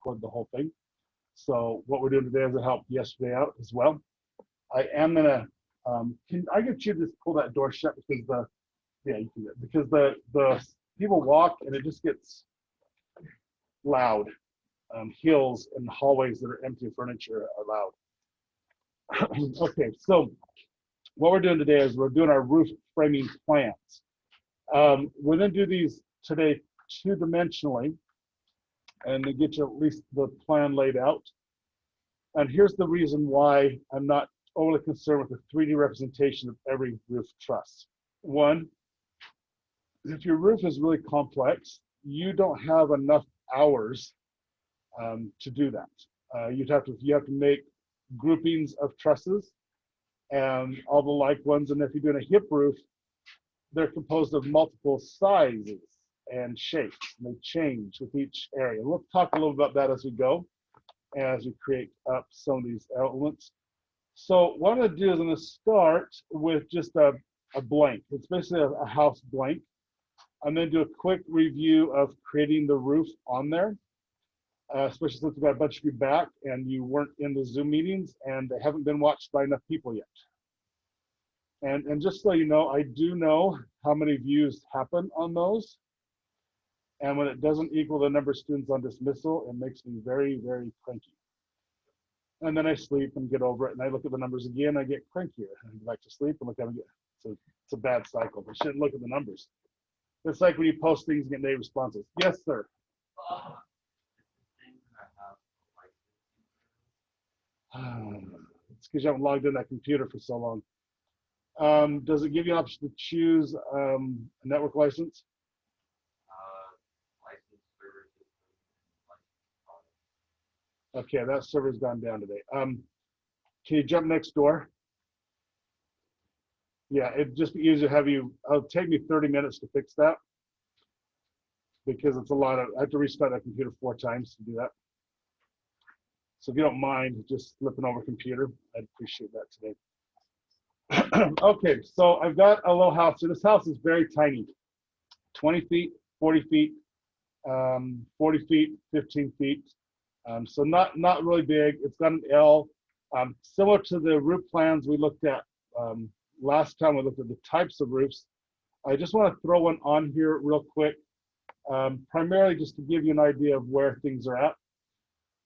record the whole thing. So what we're doing today is to help yesterday out as well. I am gonna, can I get you to just pull that door shut because yeah, you can do it, because the people walk and it just gets loud. Hills and hallways that are empty of furniture are loud. Okay, so what we're doing today is we're doing our roof framing plans. We're going to do these today two-dimensionally and to get you at least the plan laid out. And here's the reason why I'm not overly concerned with the 3D representation of every roof truss. One, if your roof is really complex, you don't have enough hours to do that. You have to make groupings of trusses and all the like ones. And if you're doing a hip roof, they're composed of multiple sizes and shapes, and they change with each area. We'll talk a little about that as we go, as we create up some of these elements. So what I'm going to do is I'm going to start with just a blank. It's basically a house blank. I'm going to do a quick review of creating the roof on there, especially since we've got a bunch of you back and you weren't in the Zoom meetings and they haven't been watched by enough people yet. And just so you know, I do know how many views happen on those. And when it doesn't equal the number of students on dismissal, it makes me very, very cranky. And then I sleep and get over it. And I look at the numbers again, I get crankier. And I go back to sleep and look at them again. So it's a bad cycle. I shouldn't look at the numbers. It's like when you post things and get negative responses. Yes, sir. It's because you haven't logged in that computer for so long. Does it give you an option to choose a network license? Okay, that server's gone down today. Can you jump next door? Yeah, it'd just be easier to have you, it'll take me 30 minutes to fix that because it's a lot of, I have to restart that computer 4 times to do that. So if you don't mind just flipping over computer, I'd appreciate that today. Okay, so I've got a little house. So this house is very tiny, 20 feet, 40 feet, 40 feet, 15 feet. So not really big. It's got an L. Similar to the roof plans we looked at last time we looked at the types of roofs. I just want to throw one on here real quick, primarily just to give you an idea of where things are at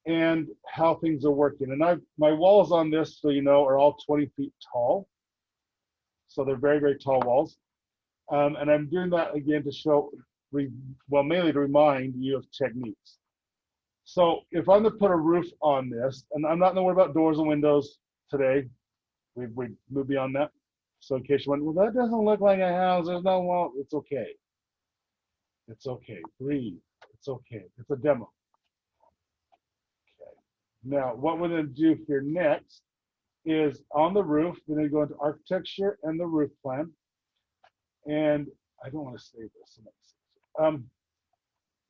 and how things are working. And my walls on this, so you know, are all 20 feet tall. So they're very, very tall walls. And I'm doing that again to show, well, mainly to remind you of techniques. So if I'm going to put a roof on this, and I'm not going to worry about doors and windows today, we move beyond that. So in case you wonder, well, that doesn't look like a house, there's no wall, it's okay. It's okay, breathe, it's okay, it's a demo. Okay, now what we're going to do here next is on the roof, we're going to go into architecture and the roof plan. And I don't want to save this.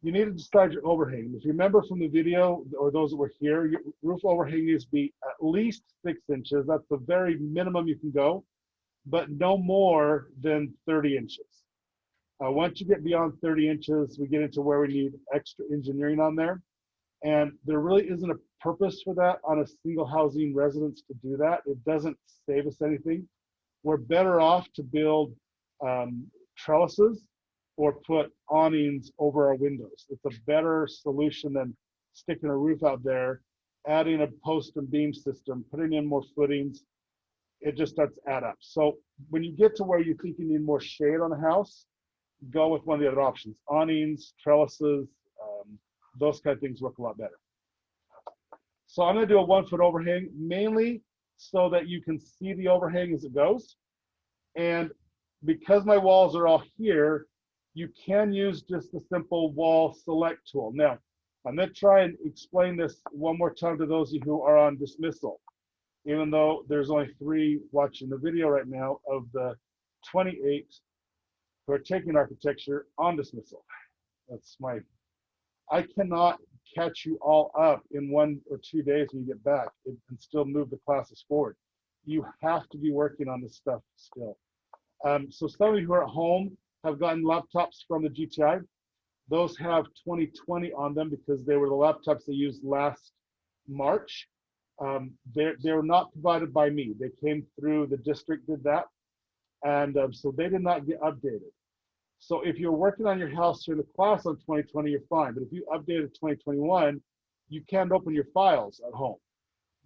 You need to decide your overhang. If you remember from the video, or those that were here, your roof overhang needs to be at least 6 inches. That's the very minimum you can go, but no more than 30 inches. Once you get beyond 30 inches, we get into where we need extra engineering on there. And there really isn't a purpose for that on a single housing residence to do that. It doesn't save us anything. We're better off to build trellises or put awnings over our windows. It's a better solution than sticking a roof out there, adding a post and beam system, putting in more footings. It just starts to add up. So when you get to where you think you need more shade on the house, go with one of the other options. Awnings, trellises, those kind of things work a lot better. So I'm going to do a 1 foot overhang, mainly so that you can see the overhang as it goes. And because my walls are all here, you can use just the simple wall select tool. Now, I'm going to try and explain this one more time to those of you who are on dismissal, even though there's only 3 watching the video right now of the 28 who are taking architecture on dismissal. That's I cannot catch you all up in 1 or 2 days when you get back and still move the classes forward. You have to be working on this stuff still. So some of you who are at home have gotten laptops from the GTI. Those have 2020 on them because they were the laptops they used last March. They're not provided by me. They came through the district, did that. And so they did not get updated. So if you're working on your house during the class on 2020, you're fine. But if you updated 2021, you can't open your files at home.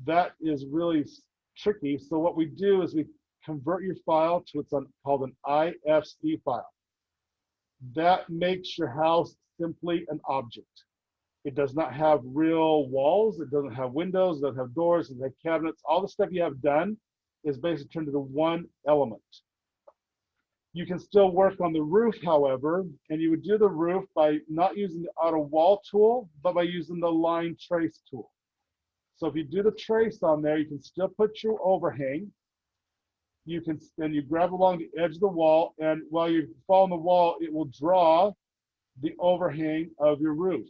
That is really tricky. So what we do is we convert your file to what's called an IFC file. That makes your house simply an object. It does not have real walls. It doesn't have windows. It doesn't have doors. It doesn't have cabinets. All the stuff you have done is basically turned into one element. You can still work on the roof, however, and you would do the roof by not using the auto wall tool, but by using the line trace tool. So if you do the trace on there, you can still put your overhang. You can, and you grab along the edge of the wall, and while you're following the wall, it will draw the overhang of your roof.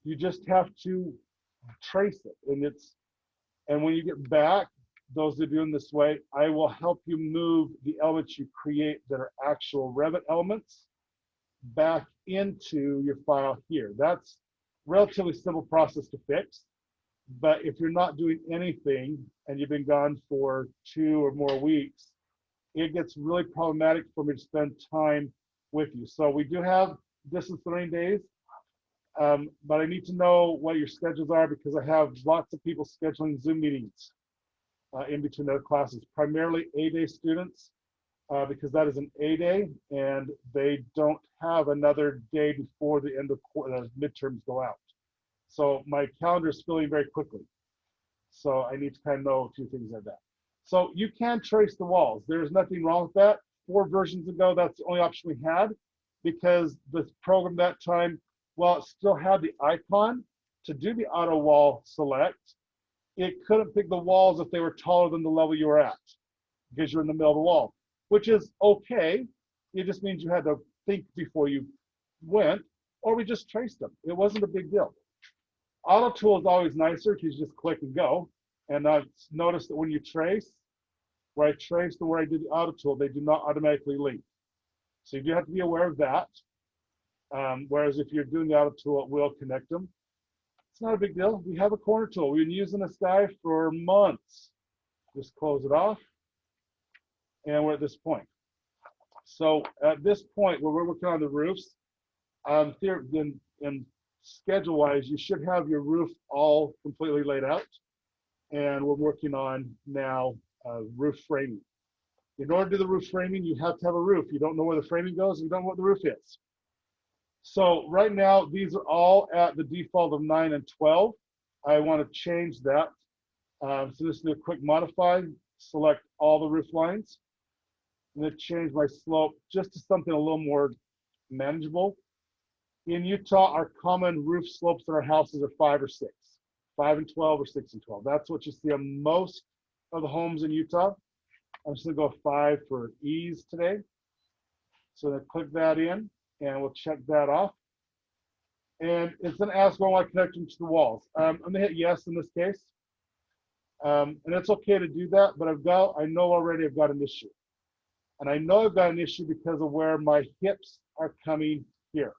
You just have to trace it, and when you get back, those that are doing this way, I will help you move the elements you create that are actual Revit elements back into your file here. That's relatively simple process to fix. But if you're not doing anything and you've been gone for 2 or more weeks, it gets really problematic for me to spend time with you. So we do have distance learning days, but I need to know what your schedules are because I have lots of people scheduling Zoom meetings in between their classes, primarily A-day students, because that is an A-day and they don't have another day before the end of midterms go out. So my calendar is filling very quickly. So I need to kind of know a few things like that. So you can trace the walls. There's nothing wrong with that. 4 versions ago, that's the only option we had because the program that time, while it still had the icon to do the auto wall select, it couldn't pick the walls if they were taller than the level you were at because you're in the middle of the wall, which is okay. It just means you had to think before you went, or we just traced them. It wasn't a big deal. Auto tool is always nicer because you just click and go. And I've noticed that when you trace, where I traced and where I did the auto tool, they do not automatically link. So you do have to be aware of that. Whereas if you're doing the auto tool, it will connect them. It's not a big deal. We have a corner tool. We've been using this guy for months. Just close it off. And we're at this point. So at this point, where we're working on the roofs, in schedule-wise, you should have your roof all completely laid out. And we're working on now roof framing. In order to do the roof framing, you have to have a roof. You don't know where the framing goes, you don't know what the roof is. So right now, these are all at the default of 9 and 12. I want to change that. So just do a quick modify, select all the roof lines, and then change my slope just to something a little more manageable. In Utah, our common roof slopes in our houses are 5 or 6, 5 and 12 or 6 and 12. That's what you see on most of the homes in Utah. I'm just gonna go 5 for ease today. So then click that in and we'll check that off. And it's gonna ask where I want to connect them to the walls. I'm gonna hit yes in this case. And it's okay to do that, but I know already I've got an issue. And I know I've got an issue because of where my hips are coming here.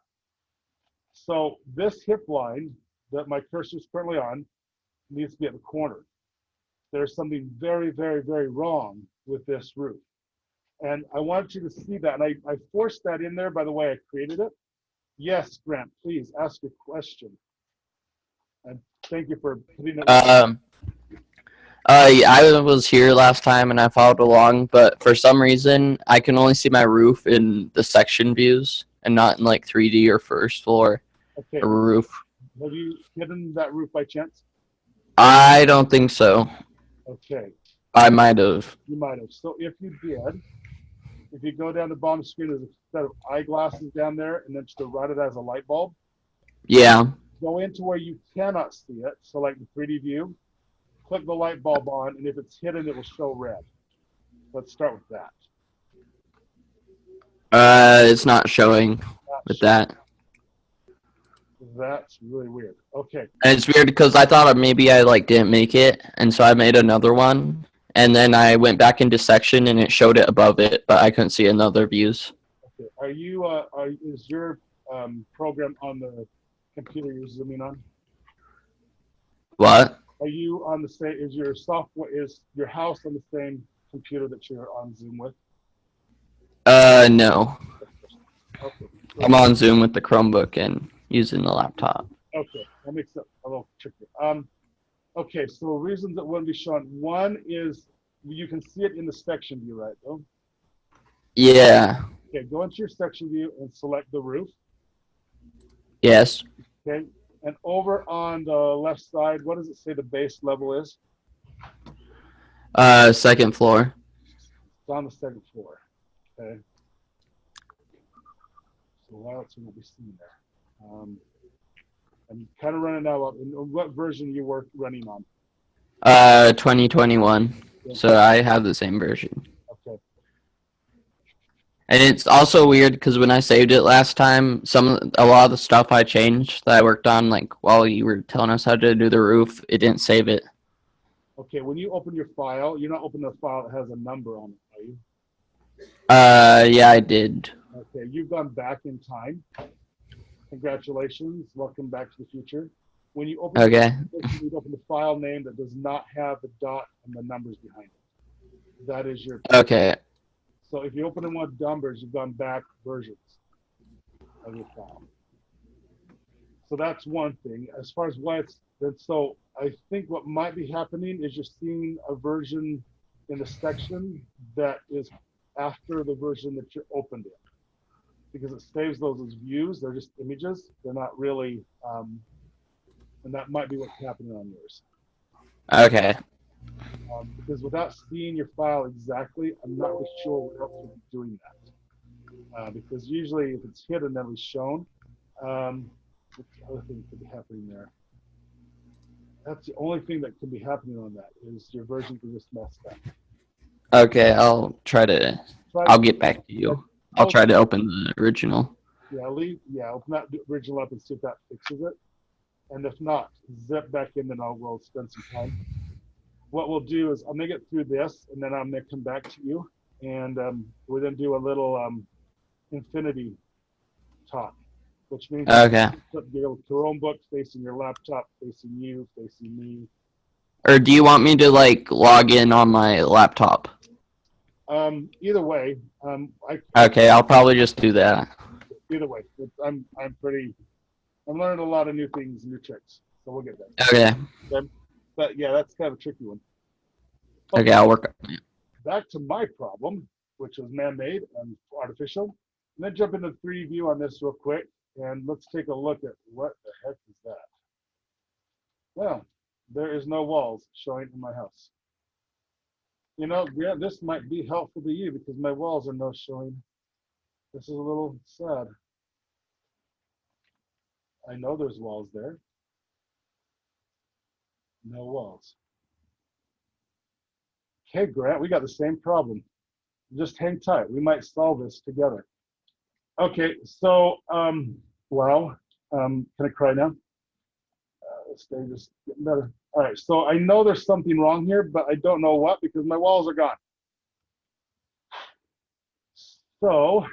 So this hip line that my cursor is currently on needs to be at the corner. There's something very, very, very wrong with this roof. And I want you to see that. And I forced that in there by the way I created it. Yes, Grant, please ask your question. And thank you for putting it. I was here last time and I followed along, but for some reason I can only see my roof in the section views and not in like 3D or first floor or roof. Have you hidden that roof by chance? I don't think so. Okay. I might have. You might have. So if you did, if you go down the bottom screen, there's a set of eyeglasses down there, and then to the right of that is a light bulb. Yeah. Go into where you cannot see it, so like the 3D view, click the light bulb on, and if it's hidden, it will show red. Let's start with that. It's not showing with that. That's really weird. Okay. And it's weird because I thought maybe I like didn't make it, and so I made another one, and then I went back into section and it showed it above it, but I couldn't see in other views. Okay. Are you? Is your program on the computer you're zooming on? What? Are you on the same? Is your software is your house on the same computer that you're on Zoom with? No. Okay. I'm on Zoom with the Chromebook and using the laptop. Okay, that makes it a little tricky. Okay, so reasons that wouldn't be shown. One is you can see it in the section view, right? Though. Yeah. Okay, go into your section view and select the roof. Yes. Okay, and over on the left side, what does it say the base level is? Second floor. It's on the second floor. Okay. So what else will be seen there? I'm kind of running out of what version you were running on. 2021. So I have the same version. Okay. And it's also weird because when I saved it last time, a lot of the stuff I changed that I worked on, like while you were telling us how to do the roof, it didn't save it. Okay, when you open your file, you're not opening a file that has a number on it, are you? Yeah, I did. Okay, you've gone back in time. Congratulations, welcome back to the future. When you open Okay. you open the file name that does not have the dot and the numbers behind it. That is your. Okay. So if you open in one numbers, you've gone back versions of your file. So that's one thing. As far as why it's so, I think what might be happening is you're seeing a version in the section that is after the version that you opened it, because it saves those as views. They're just images. They're not really, and that might be what's happening on yours. Okay. Because without seeing your file exactly, I'm not really sure what else would be doing that. Because usually if it's hidden, then it's shown. What's the other thing that could be happening there? That's the only thing that could be happening on that is your version is just messed up. Okay, I'll get back to you. I'll try to open the original. Yeah, open that original up and see if that fixes it. And if not, zip back in, then we'll spend some time. What we'll do is I'm gonna get through this, and then I'm gonna come back to you, and we're gonna do a little infinity talk, which means Okay. put your Chromebook facing your laptop, facing you, facing me. Or do you want me to like log in on my laptop? Either way, Okay, I'll probably just do that. either way, I'm learning a lot of new things, new tricks, so we'll get that. Okay. But yeah, that's kind of a tricky one. Okay, I'll work on it. Back to my problem, which was man-made and artificial. And then jump into 3D view on this real quick, and let's take a look at what the heck is that. Well, there is no walls showing in my house. You know, yeah, this might be helpful to you because my walls are no showing. This is a little sad. I know there's walls there. No walls. Okay, Grant, we got the same problem. Just hang tight. We might solve this together. Okay, so, can I cry now? This day just getting better. All right, so I know there's something wrong here, but I don't know what because my walls are gone. So,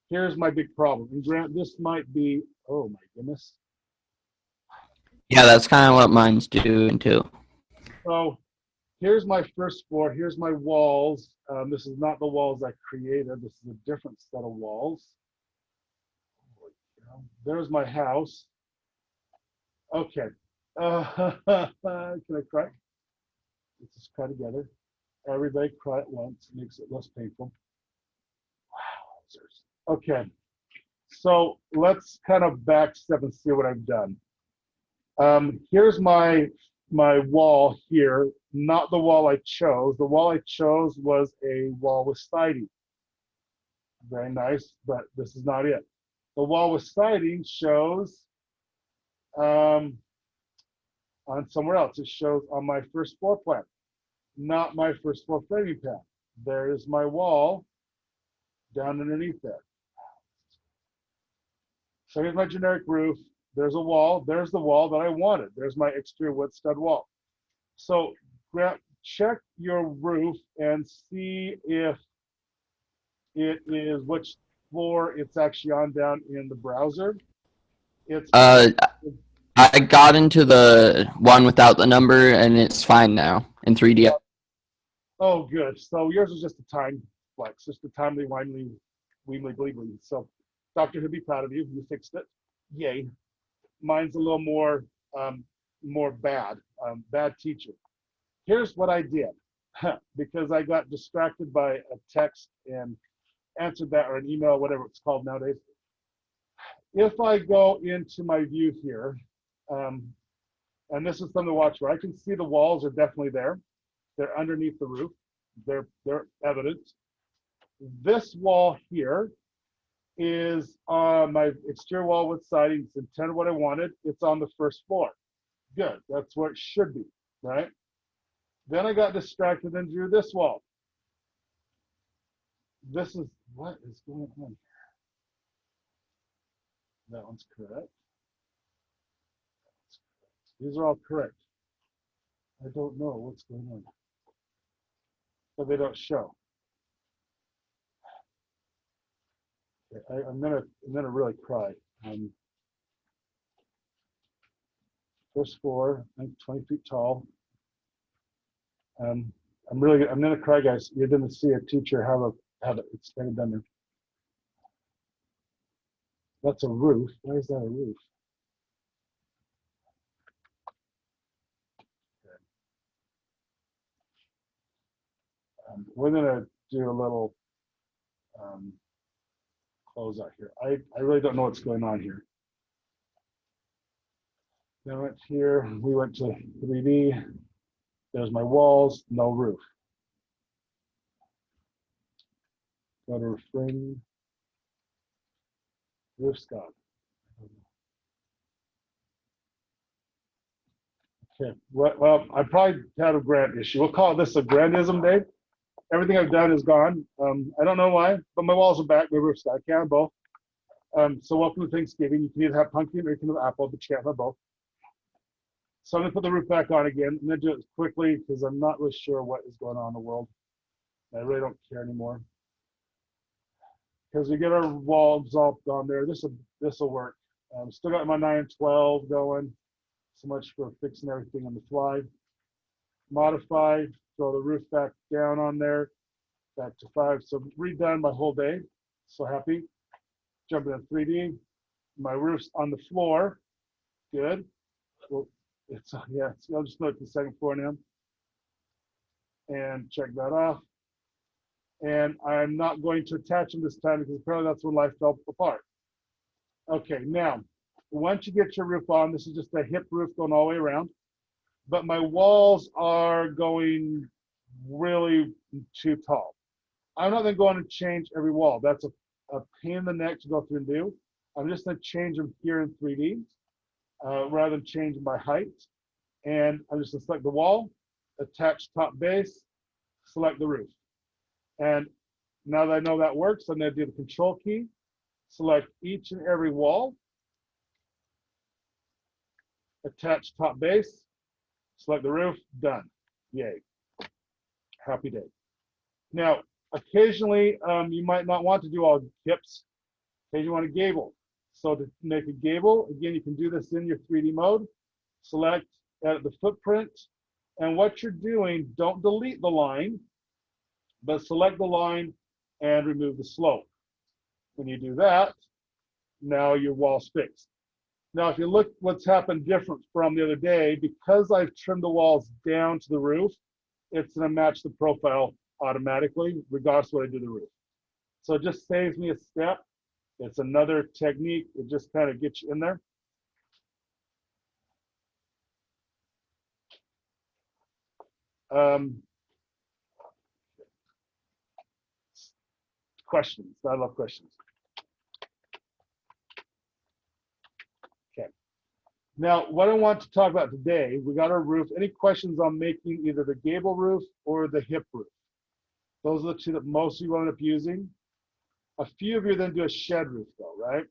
here's my big problem. And Grant, this might be, oh my goodness. Yeah, that's kind of what mine's doing too. So, here's my first floor. Here's my walls. This is not the walls I created. This is a different set of walls. There's my house. Okay. Can I cry? Let's just cry together. Everybody cry at once. It makes it less painful. Wow. Okay. So let's kind of back step and see what I've done. Here's my wall here, not the wall I chose. The wall I chose was a wall with siding. Very nice, but this is not it. The wall with siding shows on somewhere else. It shows on my first floor plan, not my first floor framing pan. There is my wall down underneath there. So here's my generic roof. There's a wall. There's the wall that I wanted. There's my exterior wood stud wall. So check your roof and see if it is which floor it's actually on down in the browser. It's Uh, I got into the one without the number, and it's fine now in 3D. oh good. So yours is just a time flex, just a timely, wimely, weemly, bleebly. So Doctor would be proud of you. You fixed it. Yay. Mine's a little more bad. Bad teacher. Here's what I did because I got distracted by a text and answered that or an email, whatever it's called nowadays. If I go into my view here, um, and this is something to watch where I can see the walls are definitely there. They're underneath the roof. They're evident. This wall here is on my exterior wall with siding. It's intended what I wanted. It's on the first floor. Good. That's where it should be, right? Then I got distracted and drew this wall. This is what is going on. That one's correct. These are all correct. I don't know what's going on. But they don't show. Okay, I'm gonna really cry. First floor, I think 20 feet tall. I'm gonna cry, guys. You're gonna see a teacher have it. It's kind of done there. That's a roof. Why is that a roof? We're gonna do a little close out here. I really don't know what's going on here. Then I went here. We went to 3D. There's my walls. No roof. Go to refrain. Roof's gone. Okay. Well, I probably had a grant issue. We'll call this a grantism day. Everything I've done is gone. I don't know why, but my walls are back. My roof's got can both. So welcome to Thanksgiving. You can either have pumpkin or you can have apple, but you can't have both. So I'm gonna put the roof back on again. I'm gonna do it quickly because I'm not really sure what is going on in the world. I really don't care anymore. Because we get our walls all on there. This will work. Still got my 912 going. So much for fixing everything on the fly. Modify, throw the roof back down on there, back to 5. So redone my whole day. So happy. Jumping in 3D. My roof's on the floor. Good. Well, I'll just note the second floor now. And check that off. And I'm not going to attach them this time because apparently that's when life fell apart. Okay, now, once you get your roof on, this is just a hip roof going all the way around, but my walls are going really too tall. I'm not going to change every wall. That's a pain in the neck to go through and do. I'm just going to change them here in 3D rather than changing by height. And I'm just going to select the wall, attach top base, select the roof. And now that I know that works, I'm going to do the control key, select each and every wall, attach top base, select the roof, done. Yay. Happy day. Now, occasionally, you might not want to do all hips. Occasionally, you want a gable. So to make a gable, again, you can do this in your 3D mode. Select, edit the footprint. And what you're doing, don't delete the line, but select the line and remove the slope. When you do that, now your wall's fixed. Now, if you look what's happened different from the other day, because I've trimmed the walls down to the roof, it's gonna match the profile automatically, regardless of what I do to the roof. So it just saves me a step. It's another technique. It just kind of gets you in there. Questions. I love questions. Okay. Now, what I want to talk about today, we got our roof. Any questions on making either the gable roof or the hip roof? Those are the two that most of you will end up using. A few of you then do a shed roof though, right?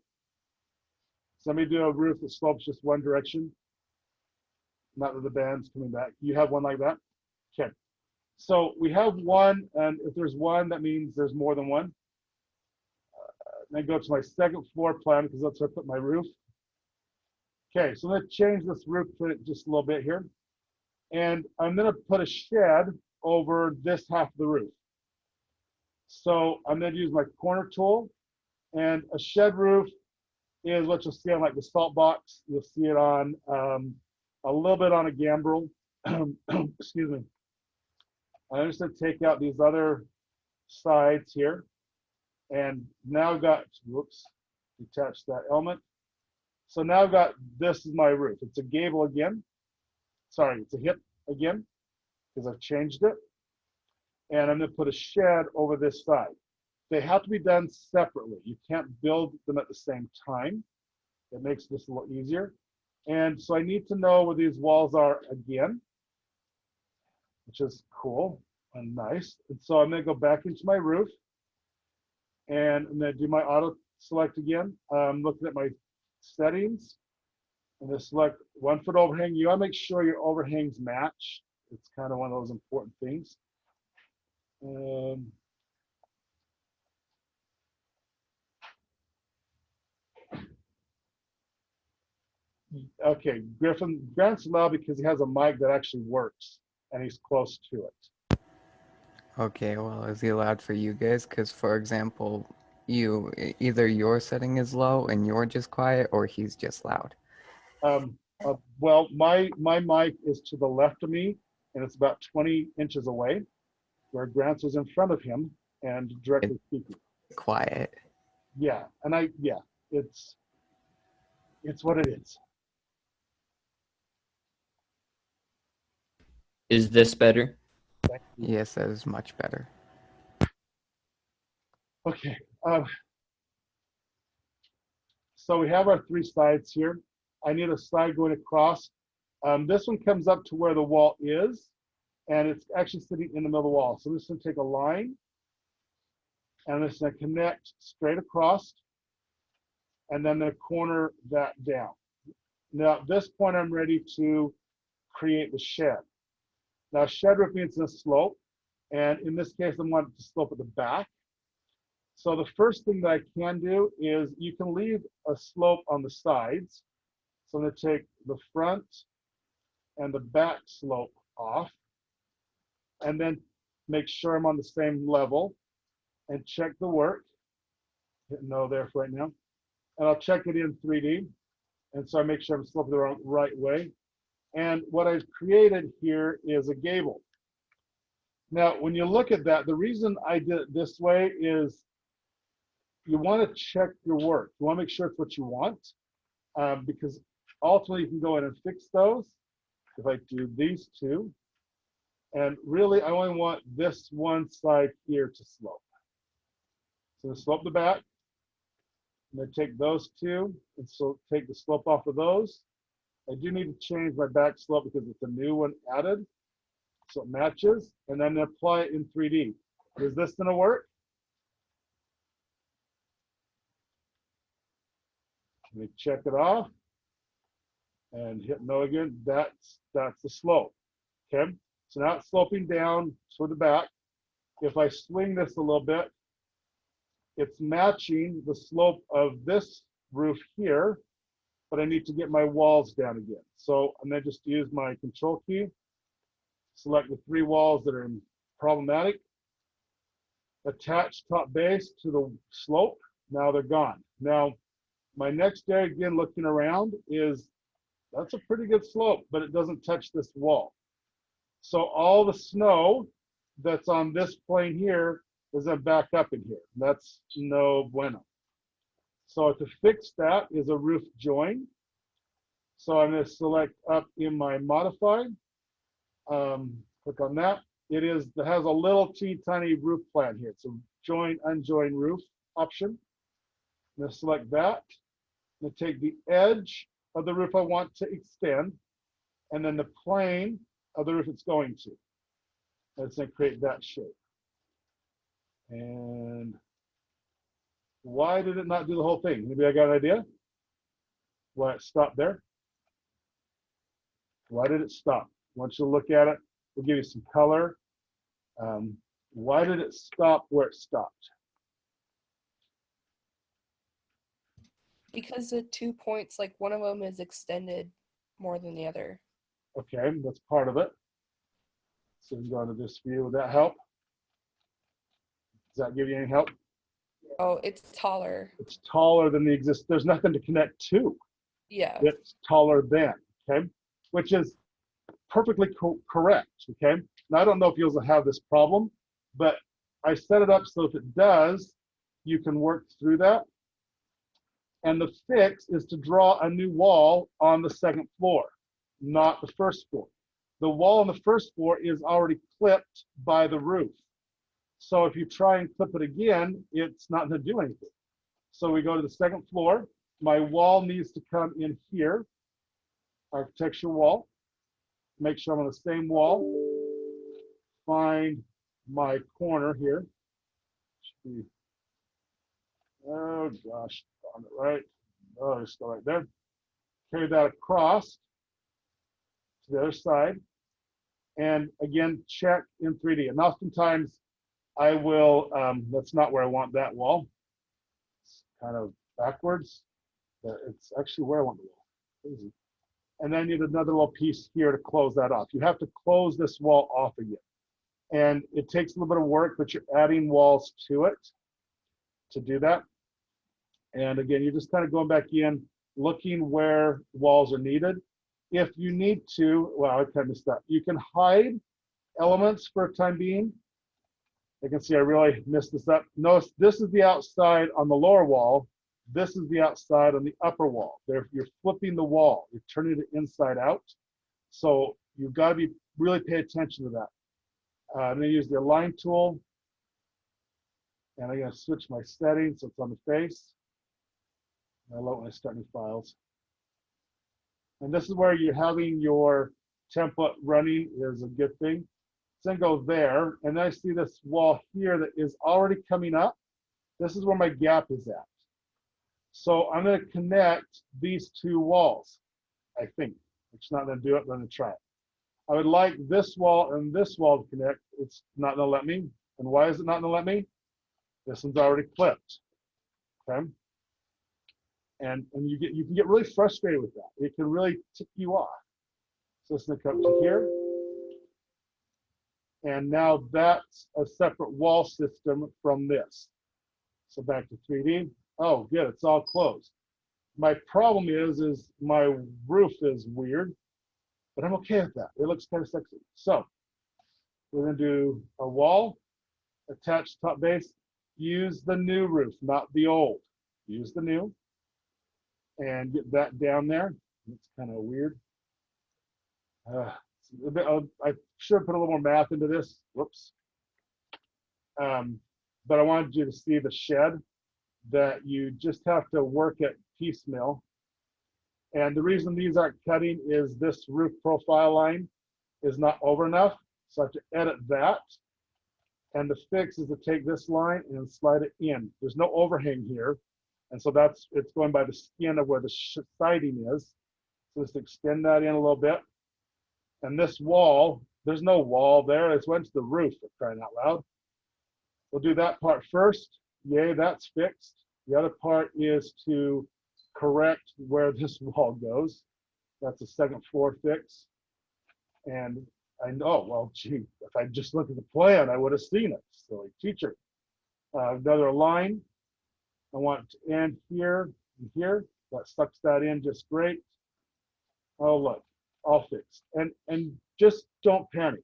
Somebody do a roof that slopes just one direction. Not that the band's coming back. You have one like that? Okay. So we have one, and if there's one, that means there's more than one. then go to my second floor plan because that's where I put my roof. Okay, so I'm going to change this roof just a little bit here. And I'm going to put a shed over this half of the roof. So I'm going to use my corner tool, and a shed roof is what you'll see on like the salt box. You'll see it on a little bit on a gambrel. Excuse me. I'm just going to take out these other sides here. And now I've got, whoops, detach that element. So now I've got, this is my roof. It's a gable again. Sorry, it's a hip again, because I've changed it. And I'm going to put a shed over this side. They have to be done separately. You can't build them at the same time. It makes this a little easier. And so I need to know where these walls are again, which is cool and nice. And so I'm going to go back into my roof, and I'm going to do my auto select again. I'm looking at my settings. I'm going to select 1 foot overhang. You got to make sure your overhangs match. It's kind of one of those important things. Okay, Grant's allowed because he has a mic that actually works and he's close to it. Okay, well, is he allowed for you guys? Because, for example, either your setting is low and you're just quiet, or he's just loud. Well, my mic is to the left of me, and it's about 20 inches away, where Grant's was in front of him and directly speaking. Quiet. Yeah, and it's what it is. Is this better? Yes, that is much better. Okay. So we have our 3 sides here. I need a side going across. This one comes up to where the wall is, and it's actually sitting in the middle of the wall. So I'm just going to take a line, and I'm just going to connect straight across, and then the corner that down. Now, at this point, I'm ready to create the shed. Now, shed roof means a slope, and in this case, I want it to slope at the back. So the first thing that I can do is you can leave a slope on the sides. So I'm going to take the front and the back slope off, and then make sure I'm on the same level and check the work. Hit no there for right now. And I'll check it in 3D. And so I make sure I'm sloping the right way. And what I've created here is a gable. Now, when you look at that, the reason I did it this way is you want to check your work. You want to make sure it's what you want, because ultimately you can go in and fix those. If I do these 2, and really I only want this one side here to slope. So slope the back. I'm going to take those 2 and so take the slope off of those. I do need to change my back slope because it's a new one added, so it matches, and then apply it in 3D. Is this going to work? Let me check it off and hit no again. That's the slope. Okay, so now it's sloping down toward the back. If I swing this a little bit, it's matching the slope of this roof here, but I need to get my walls down again. So I'm going to just use my control key, select the 3 walls that are problematic, attach top base to the slope. Now they're gone. Now, my next area, again, looking around, is that's a pretty good slope, but it doesn't touch this wall. So all the snow that's on this plane here is then back up in here. That's no bueno. So to fix that is a roof join. So I'm going to select up in my modify, click on that. It has a little teeny tiny roof plan here. It's a join, unjoin roof option. I'm going to select that. I'm going to take the edge of the roof I want to extend, and then the plane of the roof it's going to. And it's going to create that shape. And why did it not do the whole thing? Maybe I got an idea why it stopped there. Why did it stop? Once you look at it, we'll give you some color. Why did it stop where it stopped? Because the 2 points, like one of them is extended more than the other. Okay, that's part of it. So we go into this view. Would that help? Does that give you any help? Oh, it's taller. It's taller than the exist. There's nothing to connect to. Yeah. It's taller than, okay? Which is perfectly correct, okay? Now, I don't know if you'll have this problem, but I set it up so if it does, you can work through that. And the fix is to draw a new wall on the second floor, not the first floor. The wall on the first floor is already clipped by the roof. So if you try and clip it again, it's not going to do anything. So we go to the second floor. My wall needs to come in here, architecture wall. Make sure I'm on the same wall. Find my corner here. Should be, oh gosh, found it right. Oh, just go right there. Carry that across to the other side. And again, check in 3D. And oftentimes I will, that's not where I want that wall. It's kind of backwards, but it's actually where I want the wall. Crazy. And then you need another little piece here to close that off. You have to close this wall off again. And it takes a little bit of work, but you're adding walls to it to do that. And again, you're just kind of going back in, looking where walls are needed. If you need to, well, I kind of missed that. You can hide elements for a time being. You can see I really messed this up. Notice this is the outside on the lower wall. This is the outside on the upper wall. You're flipping the wall. You're turning it inside out. So you've got to be really pay attention to that. I'm going to use the align tool. And I'm going to switch my settings so it's on the face. I love when I start new files. And this is where you're having your template running is a good thing. So then go there, and then I see this wall here that is already coming up. This is where my gap is at. So I'm going to connect these two walls, I think. It's not going to do it, but I'm going to try it. I would like this wall and this wall to connect. It's not going to let me. And why is it not going to let me? This one's already clipped. Okay. And you can get really frustrated with that. It can really tick you off. So it's going to come to here. And now that's a separate wall system from this. So back to 3D. Oh, good, it's all closed. My problem is my roof is weird, but I'm okay with that. It looks kind of sexy. So we're gonna do a wall, attach top base, use the new roof, not the old. Use the new, and get that down there. It's kind of weird. I should put a little more math into this. Whoops. But I wanted you to see the shed that you just have to work at piecemeal. And the reason these aren't cutting is this roof profile line is not over enough. So I have to edit that. And the fix is to take this line and slide it in. There's no overhang here. And so it's going by the skin of where the siding is. So just extend that in a little bit. And this wall, there's no wall there. It's went to the roof, for crying out loud. We'll do that part first. Yay, that's fixed. The other part is to correct where this wall goes. That's a second floor fix. And I know, well, gee, if I just looked at the plan, I would have seen it. Silly teacher. Another line. I want to end here and here. That sucks that in just great. Oh, look, all fixed. And just don't panic.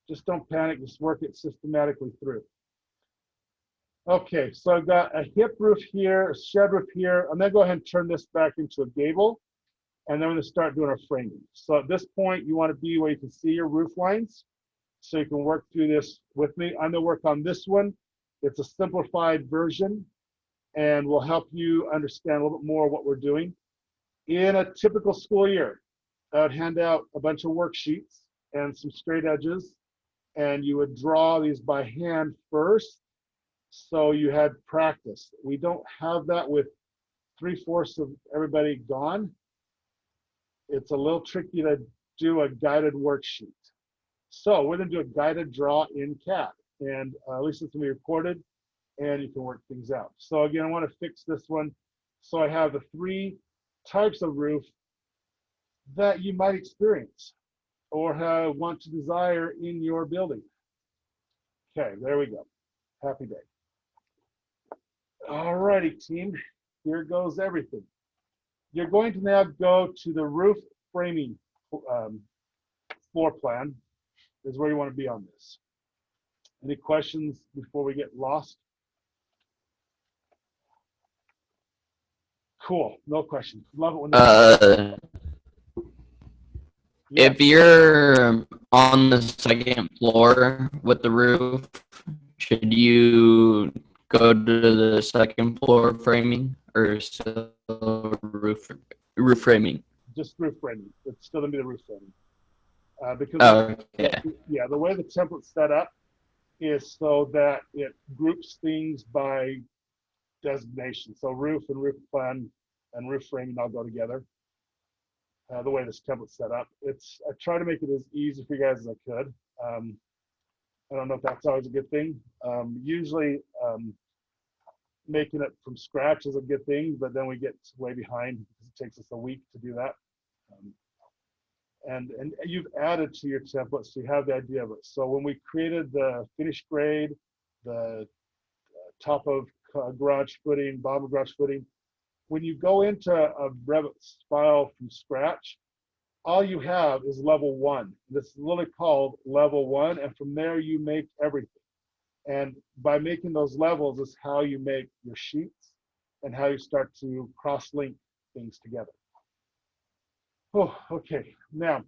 Just don't panic. Just work it systematically through. Okay, so I've got a hip roof here, a shed roof here. I'm gonna go ahead and turn this back into a gable, and then we're gonna start doing our framing. So at this point, you wanna be where you can see your roof lines, so you can work through this with me. I'm gonna work on this one. It's a simplified version, and will help you understand a little bit more what we're doing. In a typical school year, I would hand out a bunch of worksheets and some straight edges, and you would draw these by hand first. So you had practice. We don't have that with 3/4 of everybody gone. It's a little tricky to do a guided worksheet. So we're gonna do a guided draw in CAD, and at least it's gonna be recorded, and you can work things out. So again, I wanna fix this one. So I have the 3 types of roof that you might experience or want to desire in your building. Okay, there we go. Happy day. All righty, team. Here goes everything. You're going to now go to the roof framing floor plan is where you want to be on this. Any questions before we get lost? Cool, no questions. Love it when yeah. If you're on the second floor with the roof, should you go to the second floor framing or still roof framing? Just roof framing. It's still gonna be the roof framing. Because Okay. yeah, the way the template's set up is so that it groups things by designation. So roof and roof plan and roof framing all go together. The way this template's set up, I try to make it as easy for you guys as I could. I don't know if that's always a good thing. Usually, making it from scratch is a good thing, but then we get way behind because it takes us a week to do that. And you've added to your template, so you have the idea of it. So when we created the finished grade, the top of garage footing, bottom of garage footing, when you go into a Revit file from scratch, all you have is level 1. This is literally called level 1, and from there you make everything. And by making those levels is how you make your sheets and how you start to cross-link things together. Oh, okay. Now,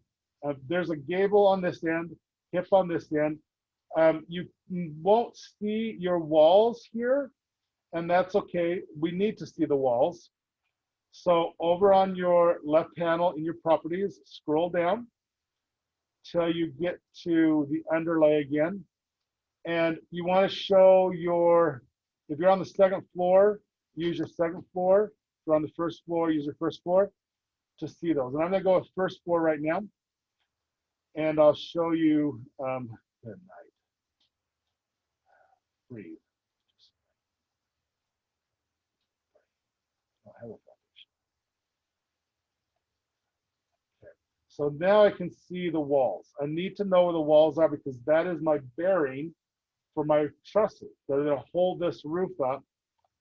there's a gable on this end, hip on this end. You won't see your walls here, and that's okay. We need to see the walls. So over on your left panel in your properties, scroll down till you get to the underlay again. And you want to show if you're on the second floor, use your second floor. If you're on the first floor, use your first floor to see those. And I'm going to go with first floor right now. And I'll show you, good night. Breathe. Oh, hello. So now I can see the walls. I need to know where the walls are because that is my bearing for my trusses. They're going to hold this roof up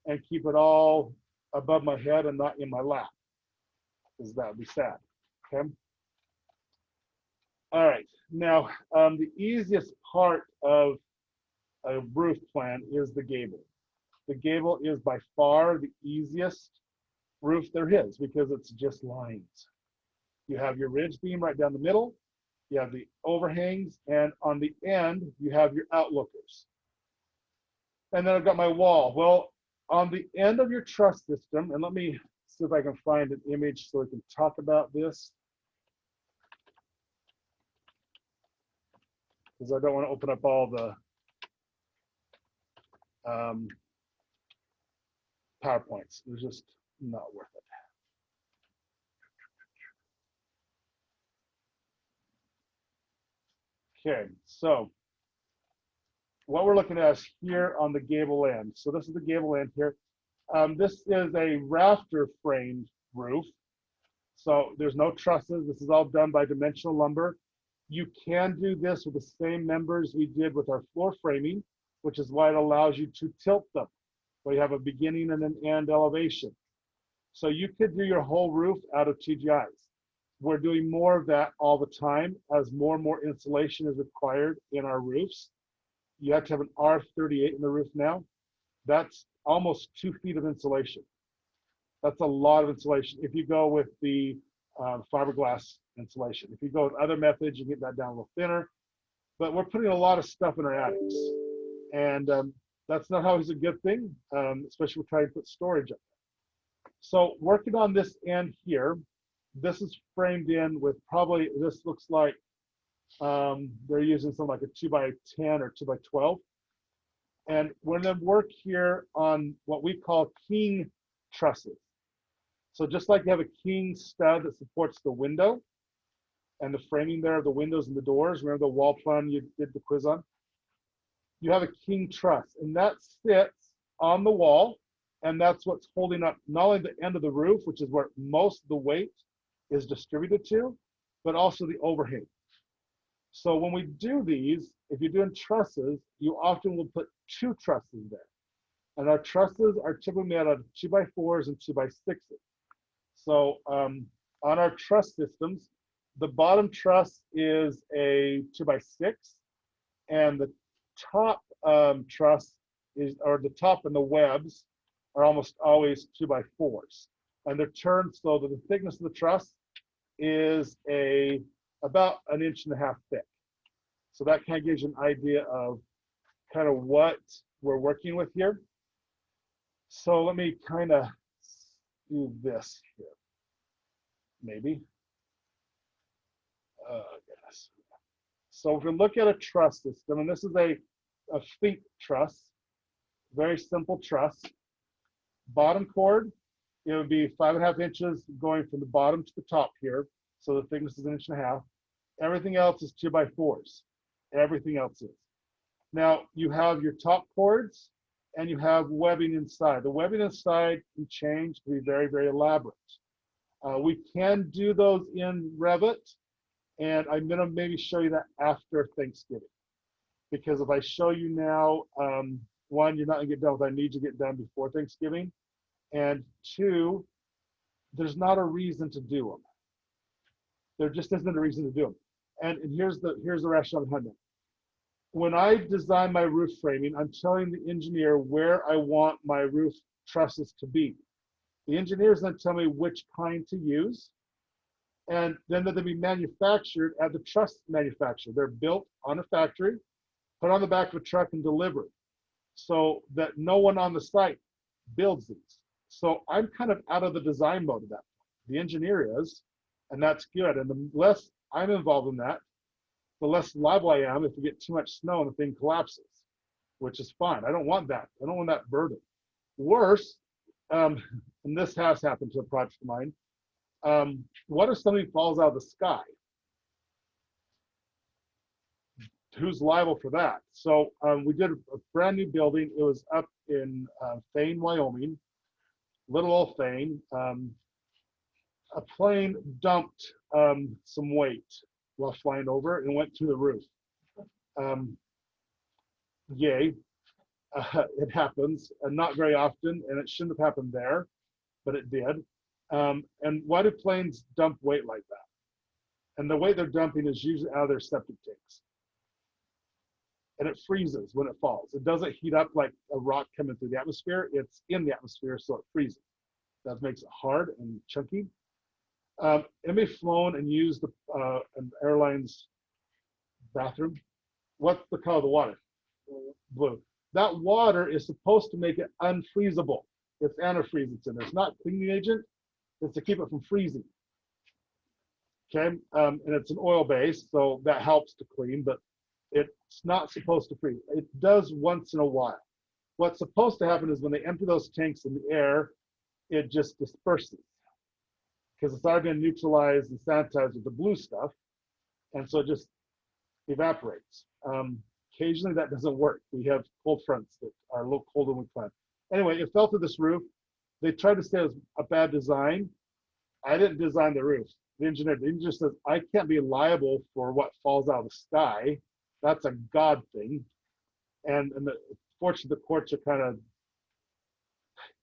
and keep it all above my head and not in my lap, because that would be sad. Okay. All right. Now, the easiest part of a roof plan is the gable. The gable is by far the easiest roof there is because it's just lines. You have your ridge beam right down the middle, you have the overhangs, and on the end, you have your outlookers. And then I've got my wall. Well, on the end of your truss system, and let me see if I can find an image so we can talk about this, because I don't want to open up all the PowerPoints. It's just not worth it. Okay, so what we're looking at is here on the gable end. So this is the gable end here. This is a rafter framed roof. So there's no trusses. This is all done by dimensional lumber. You can do this with the same members we did with our floor framing, which is why it allows you to tilt them. So you have a beginning and an end elevation. So you could do your whole roof out of TGIs. We're doing more of that all the time as more and more insulation is required in our roofs. You have to have an R38 in the roof now. That's almost 2 feet of insulation. That's a lot of insulation if you go with the fiberglass insulation. If you go with other methods, you get that down a little thinner. But we're putting a lot of stuff in our attics. And that's not always a good thing, especially if we're trying to put storage up there. So working on this end here, this is framed in with probably, this looks like they're using something like a 2x10 or 2x12. And we're going to work here on what we call king trusses. So just like you have a king stud that supports the window and the framing there of the windows and the doors, remember the wall plan you did the quiz on? You have a king truss, and that sits on the wall And that's what's holding up not only the end of the roof, which is where most of the weight is distributed to, but also the overhang. So when we do these, if you're doing trusses, you often will put 2 trusses there. And our trusses are typically made out of 2x4s and 2x6s. So on our truss systems, the bottom truss is a 2x6, and the top truss is, or the top and the webs are almost always 2x4s. And they're turned so that the thickness of the truss is about 1.5 inches thick. So that kind of gives you an idea of kind of what we're working with here. So let me kind of do this here, maybe. Yes. So if we look at a truss system, and this is a Fink truss, very simple truss. Bottom cord, it would be 5.5 inches going from the bottom to the top here. So the thickness is 1.5 inches. Everything else is 2x4s. Everything else is. Now you have your top cords and you have webbing inside. The webbing inside can change to be very, very elaborate. We can do those in Revit, and I'm gonna maybe show you that after Thanksgiving. Because if I show you now, 1, you're not gonna get done with what I need to get done before Thanksgiving. And 2, there's not a reason to do them. There just isn't a reason to do them. And here's the rationale behind that. When I design my roof framing, I'm telling the engineer where I want my roof trusses to be. The engineer is going to tell me which kind to use, and then they'll be manufactured at the truss manufacturer. They're built on a factory, put on the back of a truck, and delivered, so that no one on the site builds these. So I'm kind of out of the design mode of that. The engineer is, and that's good. And the less I'm involved in that, the less liable I am if we get too much snow and the thing collapses, which is fine. I don't want that. I don't want that burden. Worse, and this has happened to a project of mine, what if something falls out of the sky? Who's liable for that? So we did a brand new building. It was up in Thane, Wyoming, little old Thane. A plane dumped some weight while flying over and went through the roof. Yay, it happens, and not very often, and it shouldn't have happened there, but it did. And why do planes dump weight like that? And the weight they're dumping is usually out of their septic tanks. And it freezes when it falls. It doesn't heat up like a rock coming through the atmosphere. It's in the atmosphere, so it freezes. That makes it hard and chunky. It may have flown and used an airline's bathroom. What's the color of the water? Blue. That water is supposed to make it unfreezable. It's antifreeze it's in there. It's not cleaning agent. It's to keep it from freezing. Okay, and it's an oil base, so that helps to clean, but it's not supposed to freeze. It does once in a while. What's supposed to happen is when they empty those tanks in the air, it just disperses, because it's already been neutralized and sanitized with the blue stuff, and so it just evaporates. Occasionally that doesn't work. We have cold fronts that are a little colder than we plan. Anyway, it fell through this roof. They tried to say it was a bad design. I didn't design the roof. The engineer says, I can't be liable for what falls out of the sky. That's a God thing. And fortunately, the courts are kind of,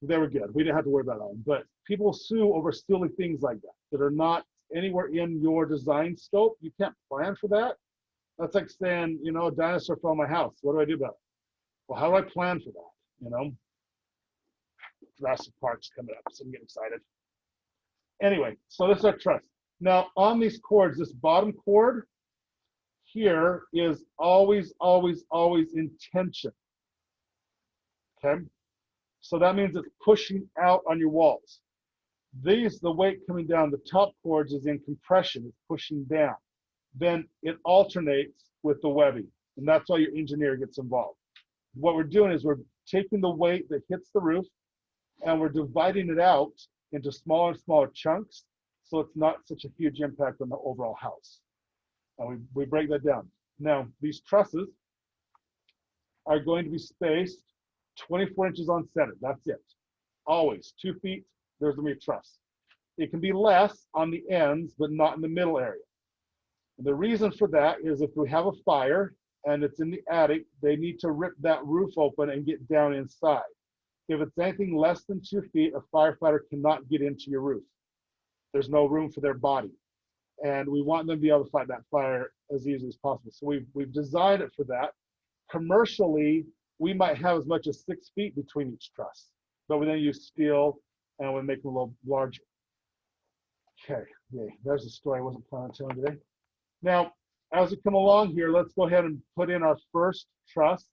they were good. We didn't have to worry about them. But people sue over silly things like that are not anywhere in your design scope. You can't plan for that. That's like saying, you know, a dinosaur fell in my house. What do I do about it? Well, how do I plan for that? You know, Jurassic Park's coming up, so I'm getting excited. Anyway, so this is our truss. Now on these cords, this bottom cord here is always, always, always in tension. Okay, so that means it's pushing out on your walls. The weight coming down the top cords is in compression, it's pushing down. Then it alternates with the webbing, and that's why your engineer gets involved. What we're doing is we're taking the weight that hits the roof and we're dividing it out into smaller and smaller chunks, so it's not such a huge impact on the overall house. And we break that down. Now, these trusses are going to be spaced 24 inches on center. That's it. always 2 feet, there's gonna be a truss. It can be less on the ends, but not in the middle area. And the reason for that is if we have a fire and it's in the attic, they need to rip that roof open and get down inside. If it's anything less than 2 feet, a firefighter cannot get into your roof. There's no room for their body. And we want them to be able to fight that fire as easily as possible. So we've designed it for that. Commercially, we might have as much as 6 feet between each truss, but we then use steel and we make them a little larger. Okay, yay, there's a story I wasn't planning on telling today. Now, as we come along here, let's go ahead and put in our first truss.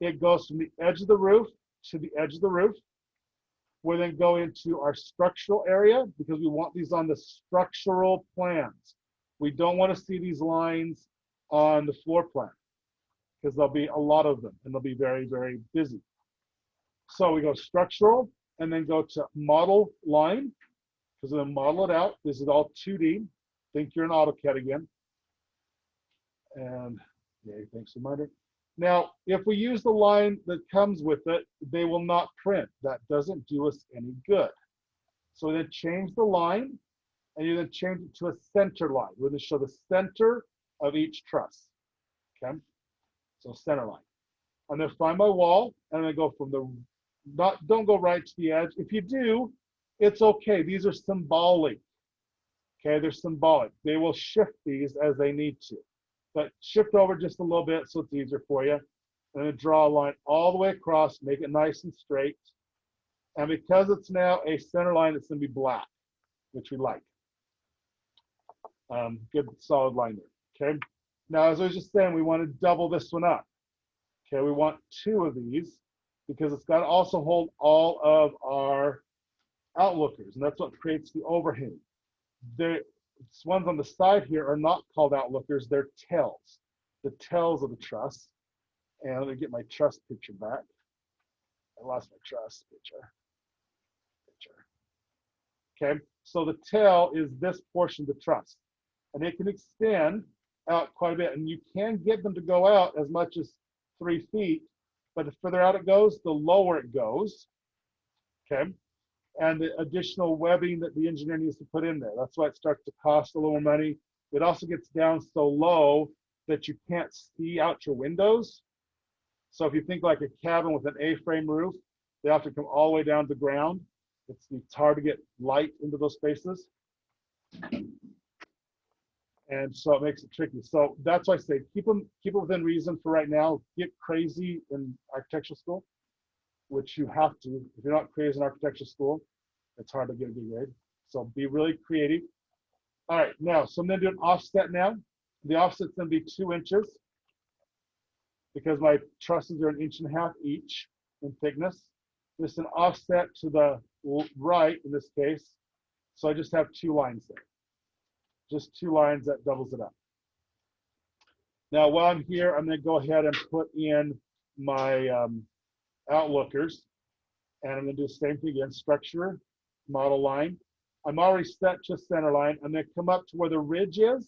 It goes from the edge of the roof to the edge of the roof. We'll then go into our structural area because we want these on the structural plans. We don't want to see these lines on the floor plan because there'll be a lot of them and they'll be very, very busy. So we go structural and then go to model line because we're going to model it out. This is all 2D. Think you're in AutoCAD again. And yay, thanks, reminder. Now, if we use the line that comes with it, they will not print. That doesn't do us any good. So then change the line, and you then change it to a center line. We're going to show the center of each truss. Okay, so center line. I'm going to find my wall, and I'm going to go from the, don't go right to the edge. If you do, it's okay. These are symbolic. Okay, they're symbolic. They will shift these as they need to. But shift over just a little bit so it's easier for you. I'm going to draw a line all the way across, make it nice and straight. And because it's now a center line, it's going to be black, which we like. Good solid line there. Okay. Now, as I was just saying, we want to double this one up. Okay, we want 2 of these because it's got to also hold all of our outlookers, and that's what creates the overhang. These ones on the side here are not called outlookers, they're tails. The tails of the truss. And let me get my truss picture back. I lost my truss picture. Okay, so the tail is this portion of the truss. And it can extend out quite a bit. And you can get them to go out as much as 3 feet, but the further out it goes, the lower it goes. Okay. And the additional webbing that the engineer needs to put in there. That's why it starts to cost a little more money. It also gets down so low that you can't see out your windows. So if you think like a cabin with an A-frame roof, they have to come all the way down to the ground. It's hard to get light into those spaces. And so it makes it tricky. So that's why I say keep it within reason for right now. Get crazy in architectural school, which you have to. If you're not crazy in architecture school, it's hard to get a good grade. So be really creative. All right, now, so I'm gonna do an offset now. The offset's gonna be 2 inches because my trusses are 1.5 inches each in thickness. This is an offset to the right in this case. So I just have 2 lines there. Just 2 lines, that doubles it up. Now, while I'm here, I'm gonna go ahead and put in my outlookers, and I'm going to do the same thing again, structure, model line. I'm already set to center line. I'm going to come up to where the ridge is.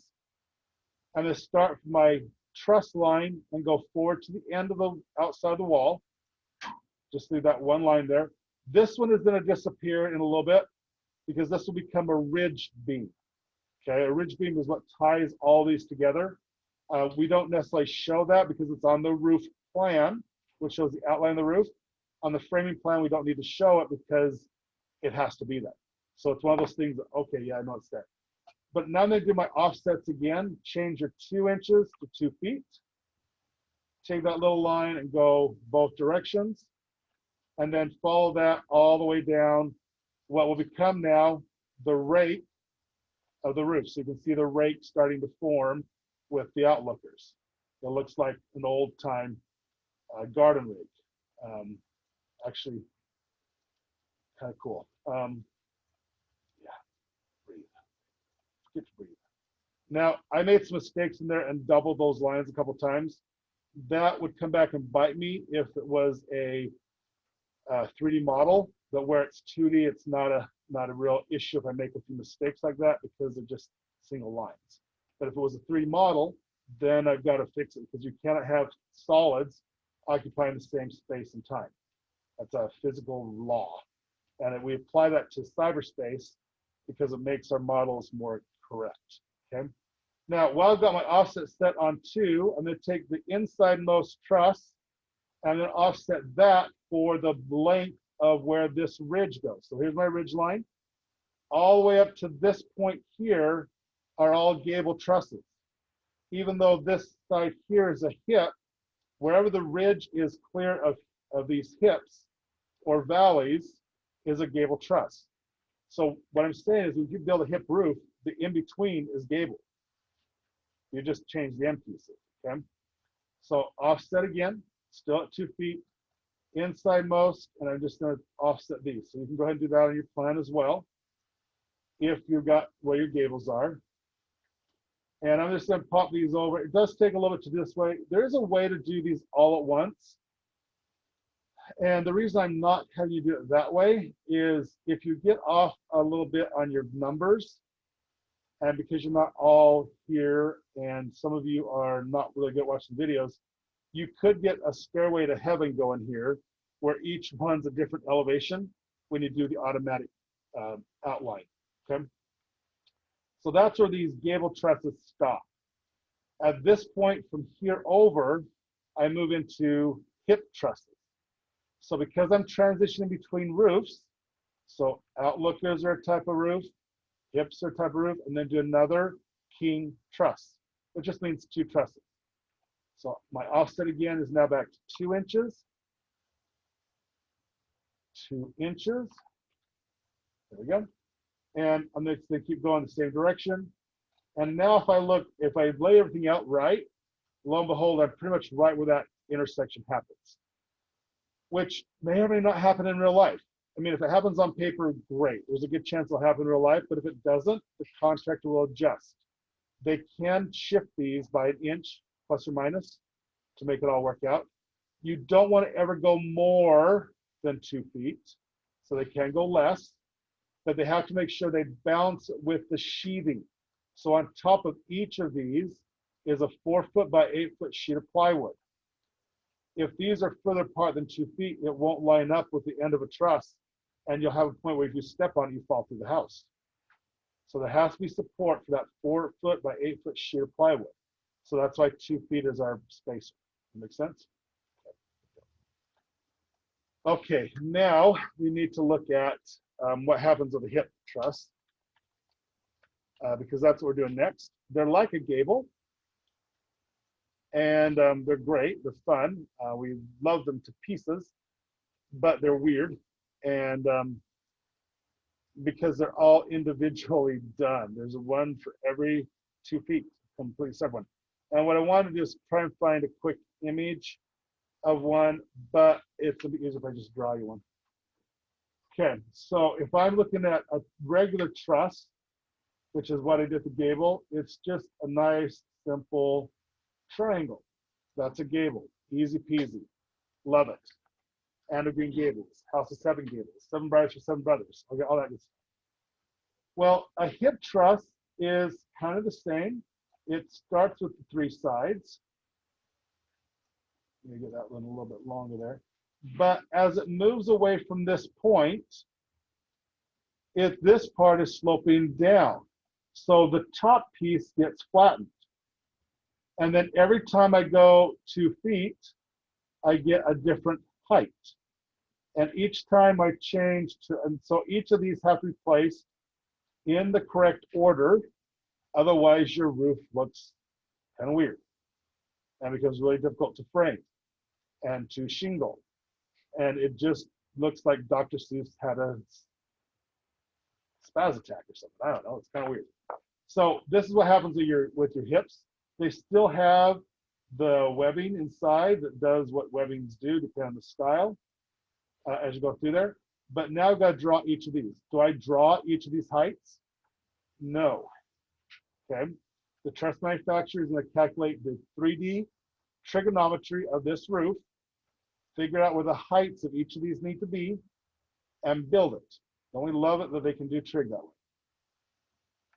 I'm going to start from my truss line and go forward to the end of the outside of the wall. Just leave that one line there. This one is going to disappear in a little bit because this will become a ridge beam. Okay, a ridge beam is what ties all these together. We don't necessarily show that because it's on the roof plan, which shows the outline of the roof. On the framing plan, we don't need to show it because it has to be there. So it's one of those things that, okay, yeah, I know it's there. But now I'm going to do my offsets again. Change your 2 inches to 2 feet. Take that little line and go both directions. And then follow that all the way down what will become now the rake of the roof. So you can see the rake starting to form with the outlookers. It looks like an old time garden rake. Actually, kind of cool. Yeah, breathe. Get to breathe. Now, I made some mistakes in there and doubled those lines a couple times. That would come back and bite me if it was a 3D model, but where it's 2D, it's not a real issue if I make a few mistakes like that because they're just single lines. But if it was a 3D model, then I've got to fix it because you cannot have solids occupying the same space and time. That's a physical law. And we apply that to cyberspace because it makes our models more correct, okay? Now, while I've got my offset set on 2, I'm going to take the insidemost truss and then offset that for the length of where this ridge goes. So here's my ridge line. All the way up to this point here are all gable trusses. Even though this side here is a hip, wherever the ridge is clear of these hips or valleys is a gable truss. So what I'm saying is when you build a hip roof, the in-between is gable. You just change the end pieces, okay? So offset again, still at 2 feet, inside most, and I'm just gonna offset these. So you can go ahead and do that on your plan as well, if you've got where your gables are. And I'm just gonna pop these over. It does take a little bit to this way. There is a way to do these all at once. And the reason I'm not having you do it that way is if you get off a little bit on your numbers, and because you're not all here and some of you are not really good at watching videos, you could get a stairway to heaven going here where each one's a different elevation when you do the automatic outline, okay? So that's where these gable trusses stop. At this point from here over, I move into hip trusses. So because I'm transitioning between roofs, so outlookers are a type of roof, hips are a type of roof, and then do another king truss, which just means 2 trusses. So my offset again is now back to 2 inches, 2 inches. There we go. And I'm just going to keep going the same direction. And now if I lay everything out right, lo and behold, I'm pretty much right where that intersection happens, which may or may not happen in real life. I mean, if it happens on paper, great. There's a good chance it'll happen in real life, but if it doesn't, the contractor will adjust. They can shift these by 1 inch, plus or minus, to make it all work out. You don't want to ever go more than 2 feet, so they can go less, but they have to make sure they balance with the sheathing. So on top of each of these is a 4 foot by 8 foot sheet of plywood. If these are further apart than 2 feet, it won't line up with the end of a truss, and you'll have a point where if you step on it, you fall through the house. So there has to be support for that 4 foot by 8 foot sheet of plywood. So that's why 2 feet is our spacer. Make sense? Okay, now we need to look at what happens with a hip truss, because that's what we're doing next. They're like a gable, and they're great, they're fun. We love them to pieces, but they're weird, and because they're all individually done. There's one for every 2 feet, complete separate one. And what I want to do is try and find a quick image of one, but it's a bit easier if I just draw you one. Okay, so if I'm looking at a regular truss, which is what I did with the gable, it's just a nice, simple triangle. That's a gable, easy peasy, love it. And a Green Gables, House of 7 Gables, 7 Brides for 7 Brothers. Okay, all that good stuff. Well, a hip truss is kind of the same. It starts with the 3 sides. Let me get that one a little bit longer there. But as it moves away from this point, this part is sloping down. So the top piece gets flattened. And then every time I go 2 feet, I get a different height. And each time I change to, and so each of these have to be placed in the correct order. Otherwise, your roof looks kind of weird and becomes really difficult to frame and to shingle. And it just looks like Dr. Seuss had a spaz attack or something. I don't know. It's kind of weird. So this is what happens with your hips. They still have the webbing inside that does what webbings do, depending on the style, as you go through there. But now I've got to draw each of these. Do I draw each of these heights? No. Okay. The truss manufacturer is going to calculate the 3D trigonometry of this roof, figure out where the heights of each of these need to be, and build it. Don't we love it that they can do trig that way?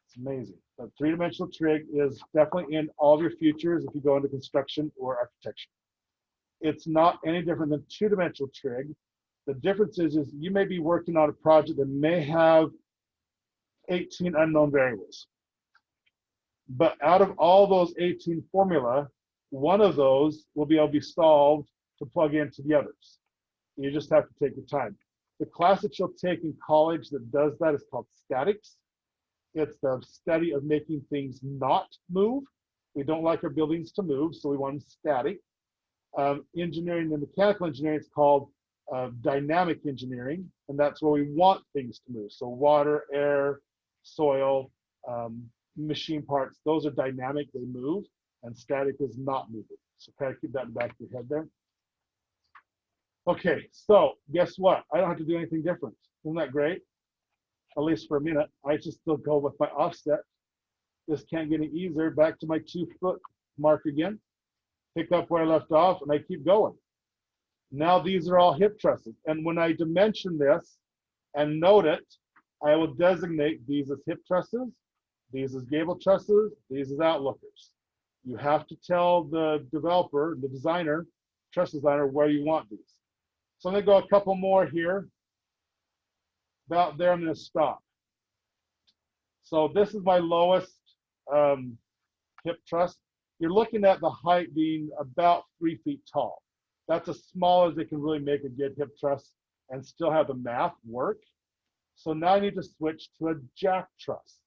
It's amazing. The 3-dimensional trig is definitely in all of your futures if you go into construction or architecture. It's not any different than 2-dimensional trig, The difference is you may be working on a project that may have 18 unknown variables. But out of all those 18 formula, one of those will be able to be solved to plug into the others. You just have to take your time. The class that you'll take in college that does that is called statics. It's the study of making things not move. We don't like our buildings to move, so we want them static. Engineering and mechanical engineering is called dynamic engineering, and that's where we want things to move. So water, air, soil, machine parts, those are dynamic, they move, and static is not moving. So kind of keep that in the back of your head there. Okay, so guess what? I don't have to do anything different. Isn't that great? At least for a minute. I just still go with my offset. This can't get any easier. Back to my 2 foot mark again. Pick up where I left off, and I keep going. Now these are all hip trusses. And when I dimension this and note it, I will designate these as hip trusses, these as gable trusses, these as outlookers. You have to tell the developer, the designer, truss designer, where you want these. So I'm gonna go a couple more here. About there, I'm gonna stop. So this is my lowest hip truss. You're looking at the height being about 3 feet tall. That's as small as they can really make a good hip truss and still have the math work. So now I need to switch to a jack truss.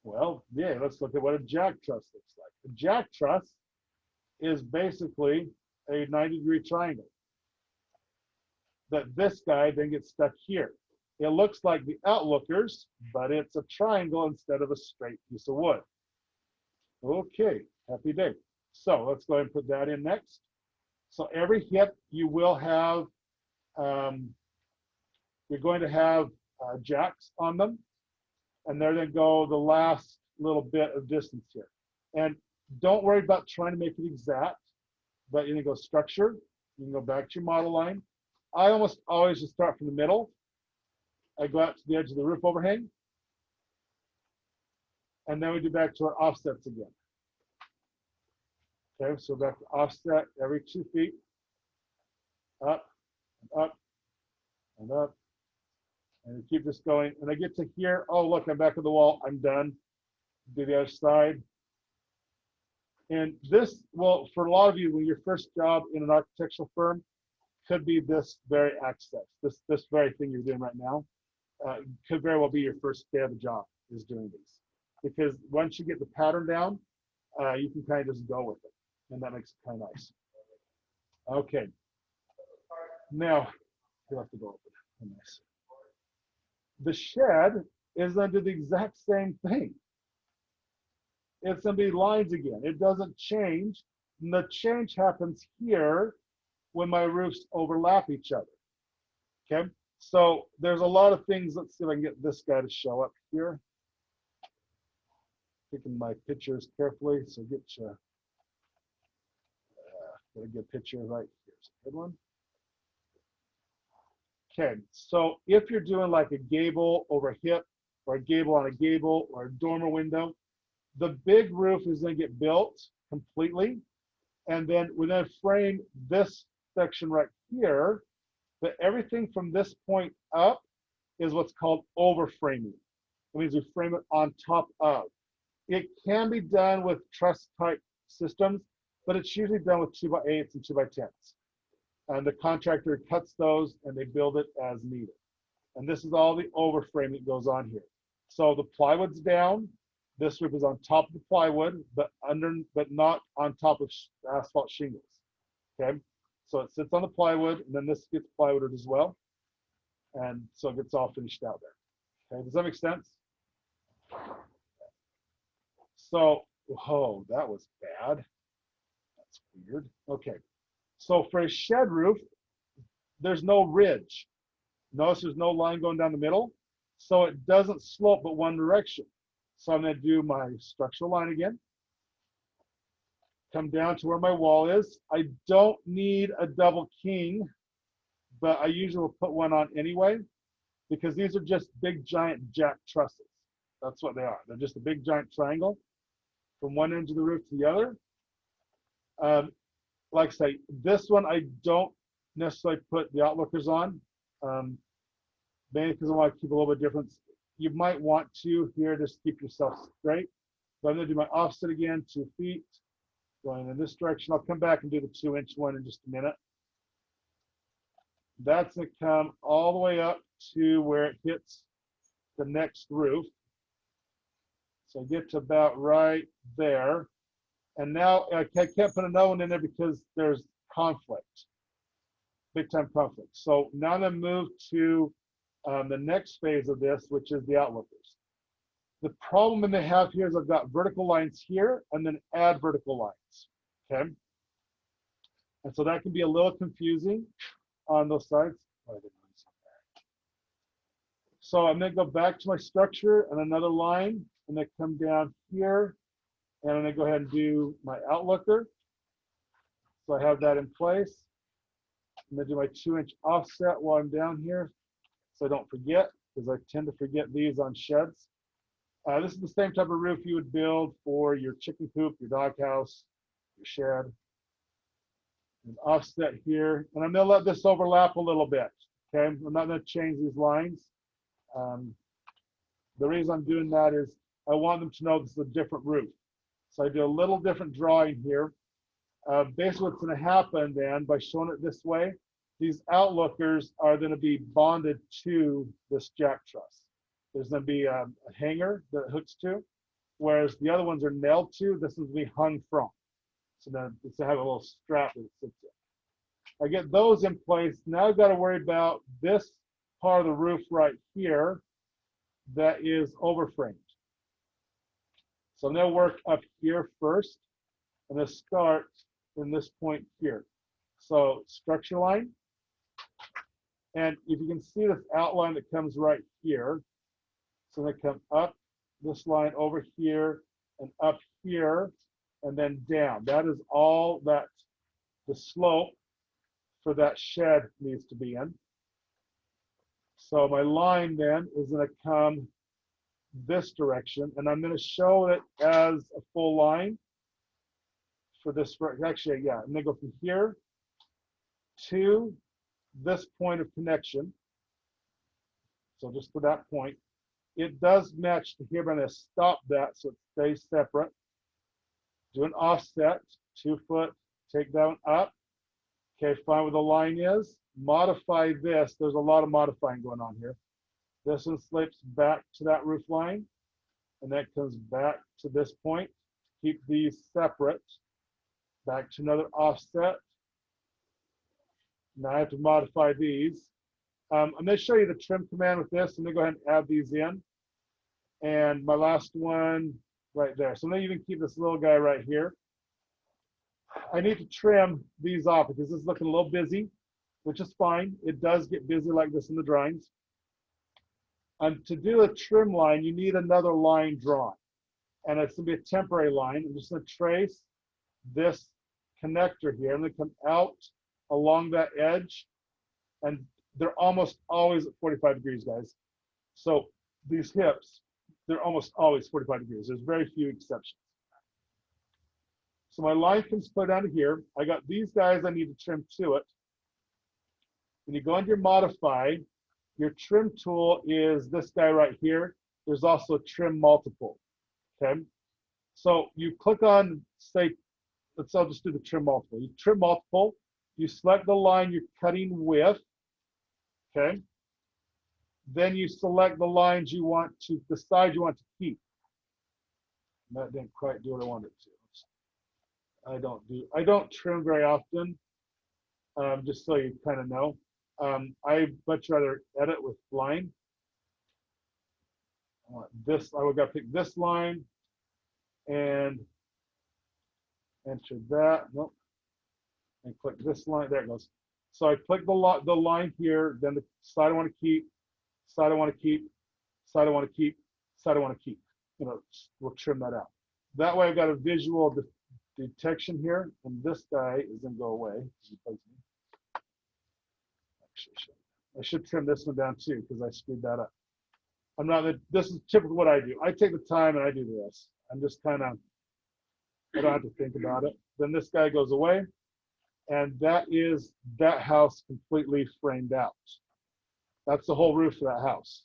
Well, yeah, let's look at what a jack truss looks like. A jack truss is basically a 90-degree triangle that this guy then gets stuck here. It looks like the outlookers, but it's a triangle instead of a straight piece of wood. Okay, happy day. So let's go ahead and put that in next. So every hip you will have, you're going to have jacks on them, and they're going to go the last little bit of distance here. And don't worry about trying to make it exact, but you can go structure, you can go back to your model line. I almost always just start from the middle. I go out to the edge of the roof overhang, and then we do back to our offsets again. Okay, so back to offset every 2 feet, up, and up, and up, and we keep this going. And I get to here, oh look, I'm back at the wall, I'm done. Do the other side. And this, well, for a lot of you, when your first job in an architectural firm could be this very access, this very thing you're doing right now, could very well be your first day of the job is doing these. Because once you get the pattern down, you can kind of just go with it. And that makes it kind of nice. Okay. Now, you'll have to go open. Nice. The shed is going to do the exact same thing. It's going to be lines again. It doesn't change. And the change happens here when my roofs overlap each other. Okay. So there's a lot of things. Let's see if I can get this guy to show up here. Picking my pictures carefully. So get a good picture right here. Here's a good one. Okay, so if you're doing like a gable over a hip, or a gable on a gable, or a dormer window, the big roof is going to get built completely, and then we're going to frame this section right here. But everything from this point up is what's called overframing. It means we frame it on top of. It can be done with truss type systems, but it's usually done with 2x8s and 2x10s. And the contractor cuts those and they build it as needed. And this is all the overframe that goes on here. So the plywood's down. This roof is on top of the plywood, but not on top of asphalt shingles. Okay, so it sits on the plywood, and then this gets plywooded as well, and so it gets all finished out there. Okay, does that make sense? So, oh, that was bad. That's weird. Okay, so for a shed roof, there's no ridge. Notice there's no line going down the middle, so it doesn't slope but one direction. So I'm going to do my structural line again. Come down to where my wall is. I don't need a double king, but I usually will put one on anyway, because these are just big giant jack trusses. That's what they are. They're just a big giant triangle from one end of the roof to the other. Like I say, this one I don't necessarily put the outlookers on, mainly because I want to keep a little bit difference. You might want to here just keep yourself straight. So I'm going to do my offset again, 2 feet, going in this direction. I'll come back and do the 2-inch one in just a minute. That's going to come all the way up to where it hits the next roof. So I get to about right there. And now I can't put another one in there because there's conflict, big time conflict. So now I'm going to move to the next phase of this, which is the outlookers. The problem that they have here is I've got vertical lines here and then add vertical lines, okay? And so that can be a little confusing on those sides. So I'm going to go back to my structure and another line, and then come down here, and I'm going to go ahead and do my outlooker. So I have that in place. I'm going to do my 2-inch offset while I'm down here, so I don't forget, because I tend to forget these on sheds. This is the same type of roof you would build for your chicken coop, your doghouse, your shed. And offset here, and I'm going to let this overlap a little bit. Okay, I'm not going to change these lines. The reason I'm doing that is I want them to know this is a different roof. So I do a little different drawing here. Basically, what's going to happen then by showing it this way, these outlookers are going to be bonded to this jack truss. There's going to be a hanger that it hooks to, whereas the other ones are nailed to. This is going to be hung from. So then it's to have a little strap that it sits in. I get those in place. Now I've got to worry about this part of the roof right here that is overframed. So I'm going to work up here first. I'm going to start in this point here. So structure line. And if you can see this outline that comes right here, so they come up this line over here and up here and then down. That is all that the slope for that shed needs to be in. So my line then is going to come this direction, and I'm going to show it as a full line for this. Actually, yeah, I'm going to go from here to this point of connection. So just to that point, it does match to here, but I'm going to stop that so it stays separate. Do an offset, 2 foot, take that one up. Okay, find where the line is. Modify this. There's a lot of modifying going on here. This one slips back to that roof line, and that comes back to this point. Keep these separate. Back to another offset. Now I have to modify these. I'm going to show you the trim command with this. I'm going to go ahead and add these in. And my last one right there. So I'm going to even keep this little guy right here. I need to trim these off because this is looking a little busy, which is fine. It does get busy like this in the drawings. And to do a trim line, you need another line drawn. And it's going to be a temporary line. I'm just going to trace this connector here. I'm going to come out along that edge. And they're almost always at 45 degrees, guys. So these hips, they're almost always 45 degrees. There's very few exceptions. So my line comes clear down to here. I got these guys I need to trim to it. When you go into your modify, your trim tool is this guy right here. There's also a trim multiple, okay? So you click on, say, I'll just do the trim multiple. You trim multiple, you select the line you're cutting with, okay? Then you select the lines you want to, the size you want to keep. That didn't quite do what I wanted it to. I don't trim very often, just so you kind of know. I much rather edit with line. I want this, I would gotta pick this line and enter that, nope. And click this line, there it goes. So I click the line here, then the side I want to keep, side I want to keep, side I want to keep, side I want to keep. You know, we'll trim that out. That way I've got a visual detection here, and this guy is going to go away. I should trim this one down too because I screwed that up. This is typically what I do. I take the time and I do this. I'm just kind of, I don't have to think about it. Then this guy goes away. And that is that house completely framed out. That's the whole roof of that house.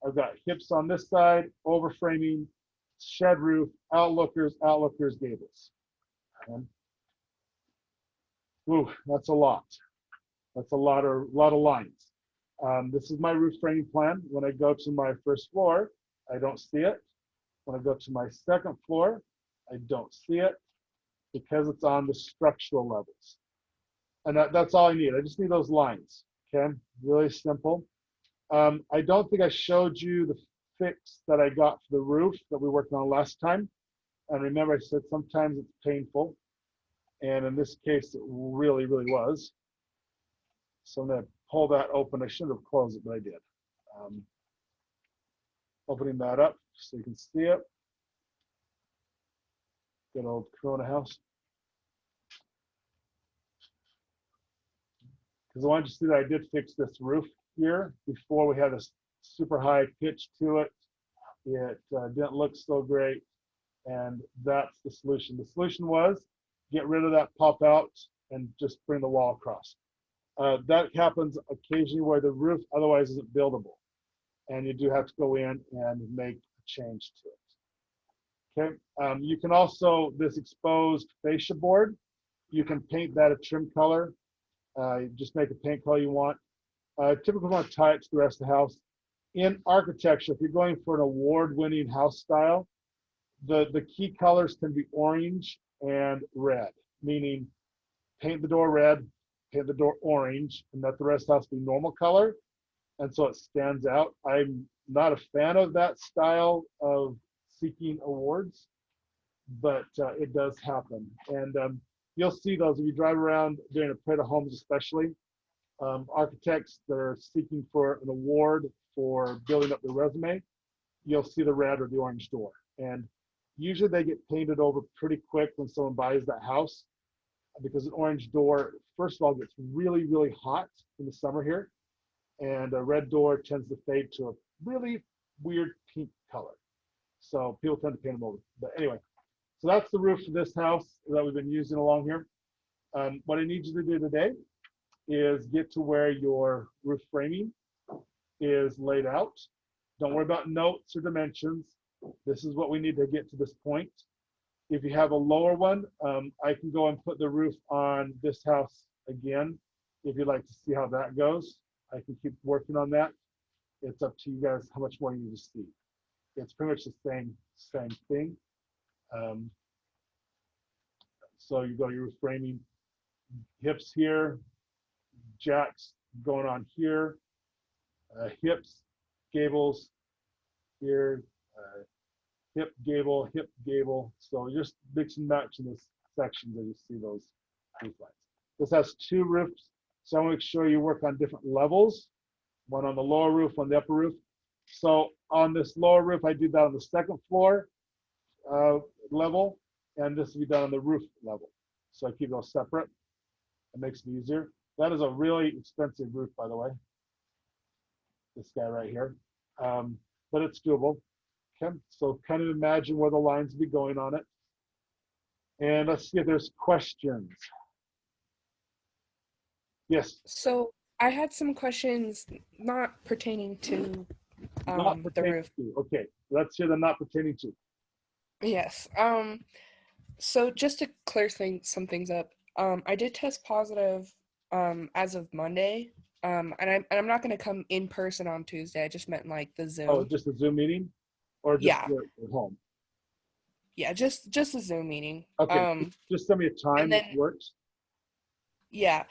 I've got hips on this side, overframing, shed roof, outlookers, gables. And, whew, that's a lot. That's a lot of lines. This is my roof framing plan. When I go to my first floor, I don't see it. When I go to my second floor, I don't see it because it's on the structural levels. And that's all I need. I just need those lines, okay? Really simple. I don't think I showed you the fix that I got for the roof that we worked on last time. And remember I said sometimes it's painful. And in this case, it really, really was. So I'm gonna pull that open. I should have closed it, but I did. Opening that up so you can see it. Good old Corona house. Because I wanted you to see that I did fix this roof here before we had a super high pitch to it. It didn't look so great, and that's the solution. The solution was get rid of that pop out and just bring the wall across. That happens occasionally where the roof otherwise isn't buildable, and you do have to go in and make a change to it. Okay, you can also, this exposed fascia board, you can paint that a trim color. Just make a paint color you want. Typically want to tie it to the rest of the house. In architecture, if you're going for an award-winning house style, the key colors can be orange and red, meaning paint the door red, paint the door orange, and let the rest of the house be normal color. And so it stands out. I'm not a fan of that style of seeking awards, but it does happen. And you'll see those if you drive around during a parade of homes, especially. Architects that are seeking for an award for building up their resume, you'll see the red or the orange door. And usually they get painted over pretty quick when someone buys that house, because an orange door, first of all, gets really, really hot in the summer here. And a red door tends to fade to a really weird pink color. So people tend to paint them over. But anyway, so that's the roof of this house that we've been using along here. What I need you to do today is get to where your roof framing is laid out. Don't worry about notes or dimensions. This is what we need to get to this point. If you have a lower one, I can go and put the roof on this house again. If you'd like to see how that goes, I can keep working on that. It's up to you guys how much more you need to see. It's pretty much the same thing. So you go to your roof framing, hips here, jacks going on here, hips, gables here, hip, gable. So just mix and match in this section that you see those roof lines. This has two roofs, so I want to make sure you work on different levels, one on the lower roof, on the upper roof. So on this lower roof, I did that on the second floor level, and this will be done on the roof level. So I keep those separate. It makes it easier. That is a really expensive roof, by the way. This guy right here, but it's doable. Okay, so kind of imagine where the lines will be going on it. And let's see if there's questions. Yes. So I had some questions not pertaining to Not the pertaining roof. to. Okay, let's hear the not pertaining to. Yes. So just to clear some things up, I did test positive as of Monday. And I'm not going to come in person on Tuesday. I just meant like the Zoom. Oh, just a Zoom meeting, or just Yeah. at home? Yeah, just a Zoom meeting. Okay, just send me a time that then- works. Yeah.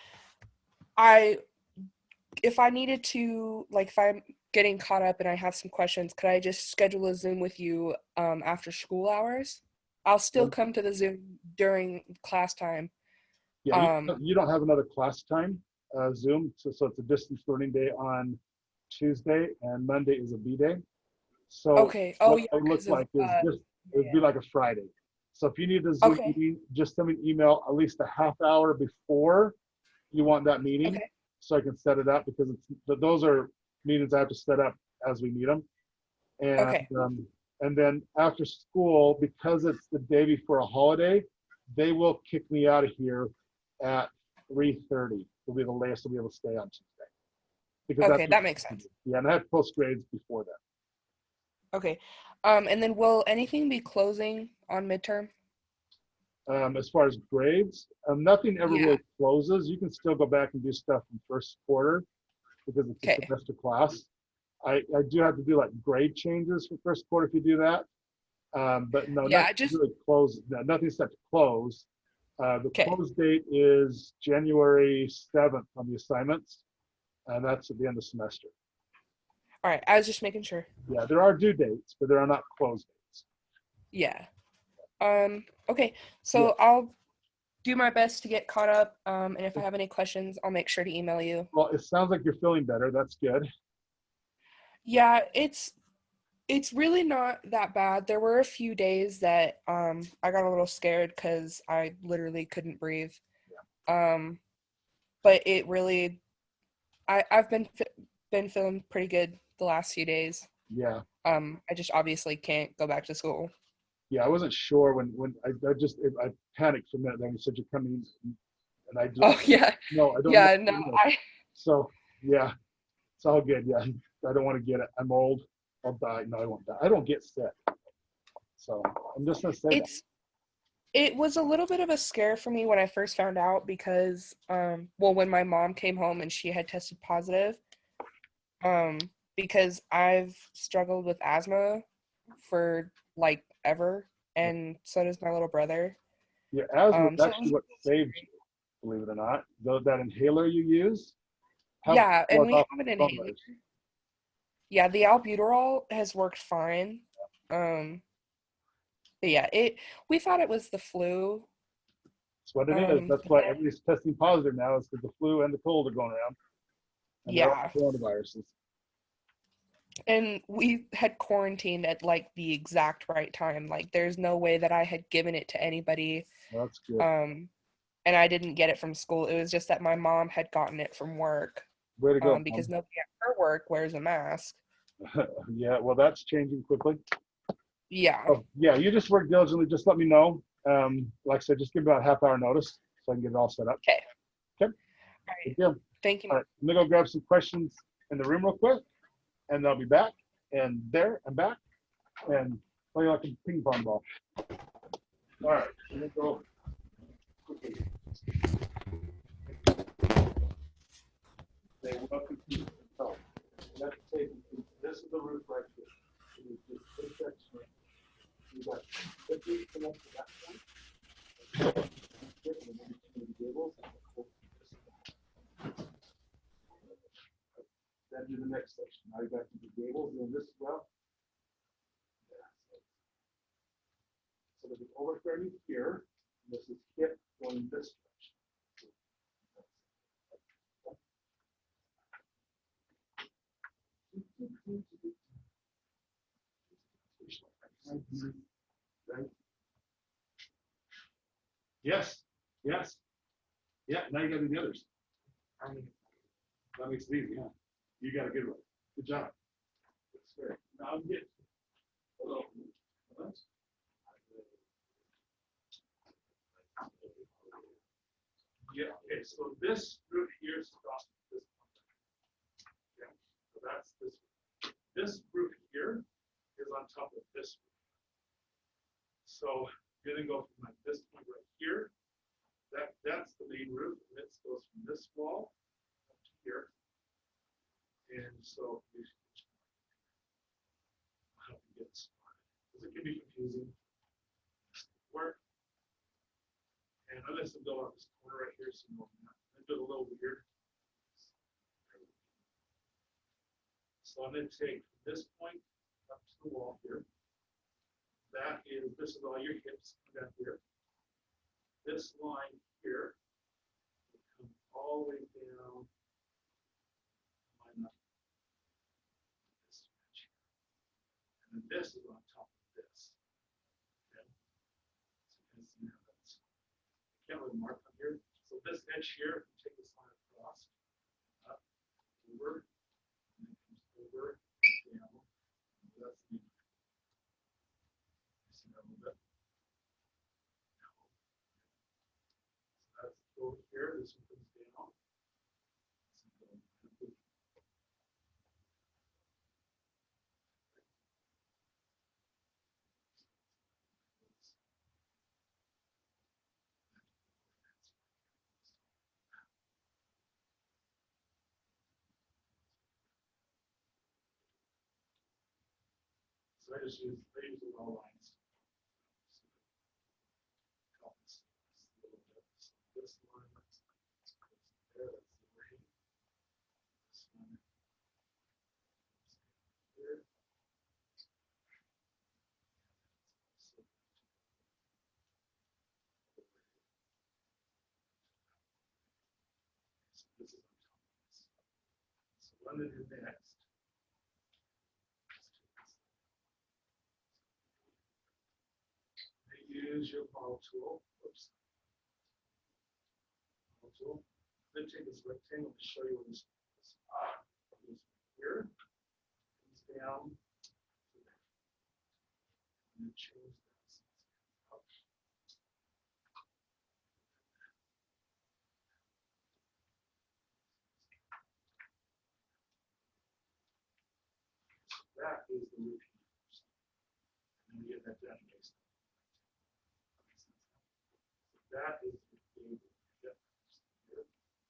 If I needed to, like, if I'm getting caught up and I have some questions, could I just schedule a Zoom with you after school hours? I'll still come to the Zoom during class time. Yeah, you don't have another class time Zoom, so it's a distance learning day on Tuesday, and Monday is a B day. So Okay. Oh, what yeah. it looks 'cause of, like is just it'd be like a Friday. So if you need a Zoom Okay. meeting, just send me an email at least a half hour before you want that meeting, Okay. so I can set it up, because those are meetings I have to set up as we need them. And Okay. and then after school, because it's the day before a holiday, they will kick me out of here at 3:30 will be the latest we'll be able to stay on Tuesday. Because Okay, that's that makes sense. yeah, and I have post grades before that. Okay. And then will anything be closing on midterm? As far as grades, nothing ever Yeah. really closes. You can still go back and do stuff in first quarter because it's a Okay. semester class. I do have to do like grade changes for first quarter if you do that. But no, Yeah, nothing really closed. No, nothing's set to close. The Okay. close date is January 7th on the assignments, and that's at the end of semester. All right. I was just making sure. Yeah, there are due dates, but there are not close dates. Yeah. Okay. So I'll do my best to get caught up. And if I have any questions, I'll make sure to email you. Well, it sounds like you're feeling better. That's good. Yeah, it's really not that bad. There were a few days that I got a little scared because I literally couldn't breathe. But it really I've been feeling pretty good the last few days. Yeah. I just obviously can't go back to school. Yeah, I wasn't sure when I panicked for a minute. Then you said you're coming, and I just Oh yeah. no, I don't. Yeah, know. no, So yeah, it's all good. Yeah, I don't want to get it. I'm old. I'll die. No, I won't die. I don't get sick. So I'm just gonna say it was a little bit of a scare for me when I first found out because well, when my mom came home and she had tested positive, because I've struggled with asthma for like ever, and so does my little brother. yeah, asthma is So it actually was what saved you, believe it or not. Though that inhaler you use. yeah, and we about have an inhaler. coronavirus. Yeah, the albuterol has worked fine. But yeah, we thought it was the flu. That's what it is. That's But why then- everybody's testing positive now is because the flu and the cold are going around. And they're all yeah, coronaviruses. and we had quarantined at like the exact right time. Like, there's no way that I had given it to anybody. That's good. And I didn't get it from school. It was just that my mom had gotten it from work. Way to go. Because nobody at her work wears a mask. Yeah, well, that's changing quickly. Yeah. Oh, yeah, you just work diligently. Just let me know. Like I said, just give me about a half hour notice so I can get it all set up. Okay. Okay. All Good right. deal. Thank you. All right, I'm gonna go grab some questions in the room real quick, and I'll be back. And there, I'm back, and play like a ping pong ball. All right, I'm gonna go quickly. Say welcome to the hotel. Let's take this is the roof right here. So we just take that string. We got 50 connected to that point. And then we can do the gables and the whole- Then do the next section. Now you got to do the gables doing this as well. So there's an overframing here. And this is hip going this direction. Right. Yes, yes. Yeah, now you gotta do the others. That makes it easy, huh? You got a good one. Good job. That's great. Now I'm getting. Hello. Yeah, okay, so this roof here stops this one. Yeah, so that's this one. This roof here is on top of this roof. So you're gonna go from like this point right here. That's the main roof, and it goes from this wall up to here. And so how to get started. Because it can be confusing. Work. And I'm just gonna go on this corner right here, so you know I did a little weird. So I'm gonna take this point up to the wall here. This is all your hips down here. This line here will come all the way down. Line up this stretch here. And then this is on top of this. Okay. So you can see how that's. I can't really mark on here. So this edge here, take this line across, up, over, and then comes over, down. That's the. See that a little bit. So that's over here. This one comes So I use the low lines. This one, there, that's the ring. This one. Here. So this is on top of this. So what I'm going to do next. Use your model tool. Oops. Model tool. Then take this rectangle to show you what this is. Here. Comes down. And then change this. That is the root here. And you get that down next. That is the gable. Yep.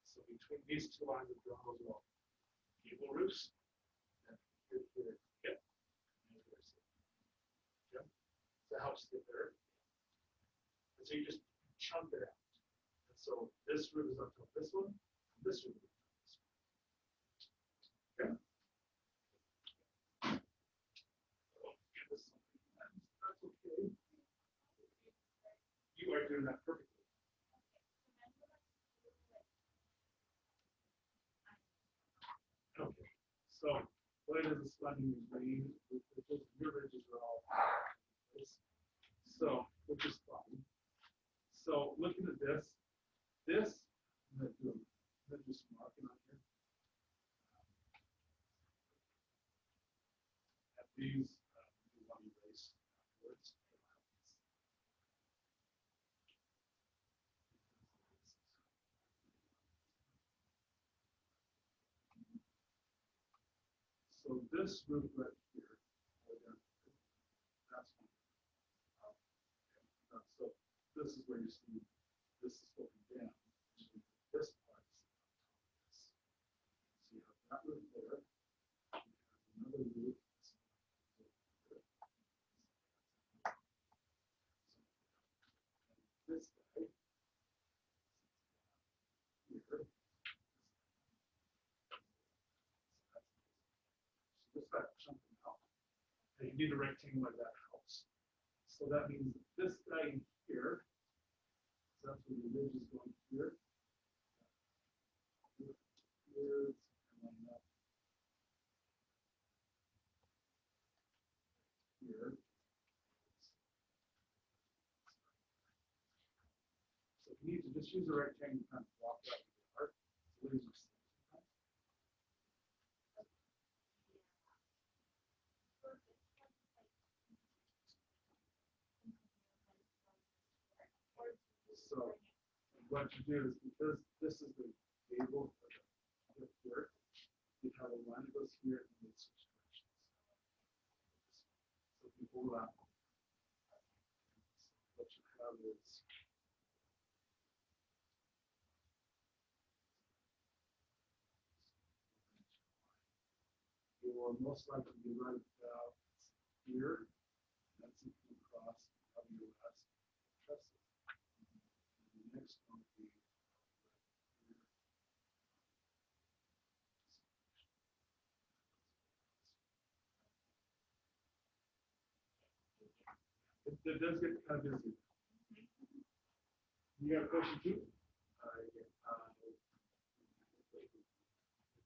So between these two lines of draw as well. Gable roofs. And here, here. Yep. And here's it. Yep. So that helps get there. And so you just chunk it out. And so this roof is on top of this one. And this roof is on top of this one. Okay. That's okay. You are doing that perfectly. Okay, so what it is flooding is rain. Your ridges are all this. So, which is fine. So, looking at this, I'm going to do some marking on here. At these, we want to erase afterwards. So this roof right here, that's one. So this is where you see this is going down. So this part is on top of this. So you have that roof there. You have another roof. This guy. Here. So this guy jumping out. And you need a rectangle like that helps. So that means this guy in here, so that's where the ridge is going here. Here, and then up here. So you need to just use a rectangle to kind of block that with your heart. So there's your so what you do is because this is the gable here, you have a line that goes here and it switch directions. So if you hold out, what you have is you will most likely be right about here. That's if you cross WS trusses. The next one would be it does get kind of busy. You got a question too?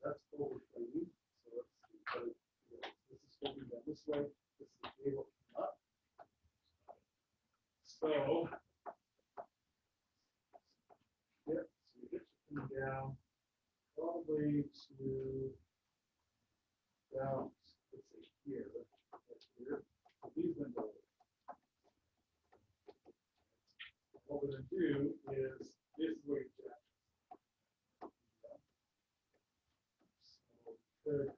That's overframing. So let's see. This is going down this way. This is able up. So, yeah, so you get to come down probably to down, let's say here, right here. So these windows. What we're going to do is this way jack. So could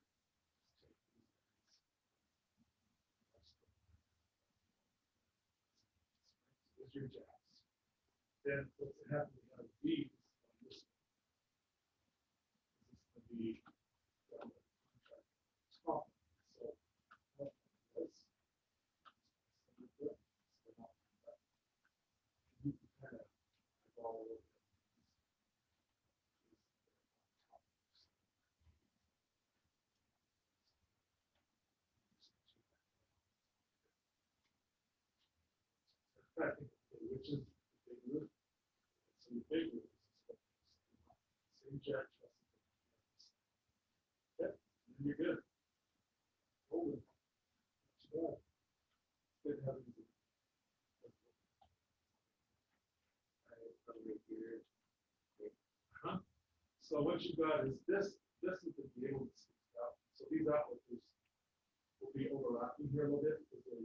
there's your jacks. Then what's going to happen? We have these on this one. This is going to be contract. So this. I think, which is the big roof. So the big roof is same jack truss. Yeah, and you're good. Holy. Yeah. Good having you. Huh? So what you got is this is the gable that sticks out. So these outlets will be overlapping here a little bit. Because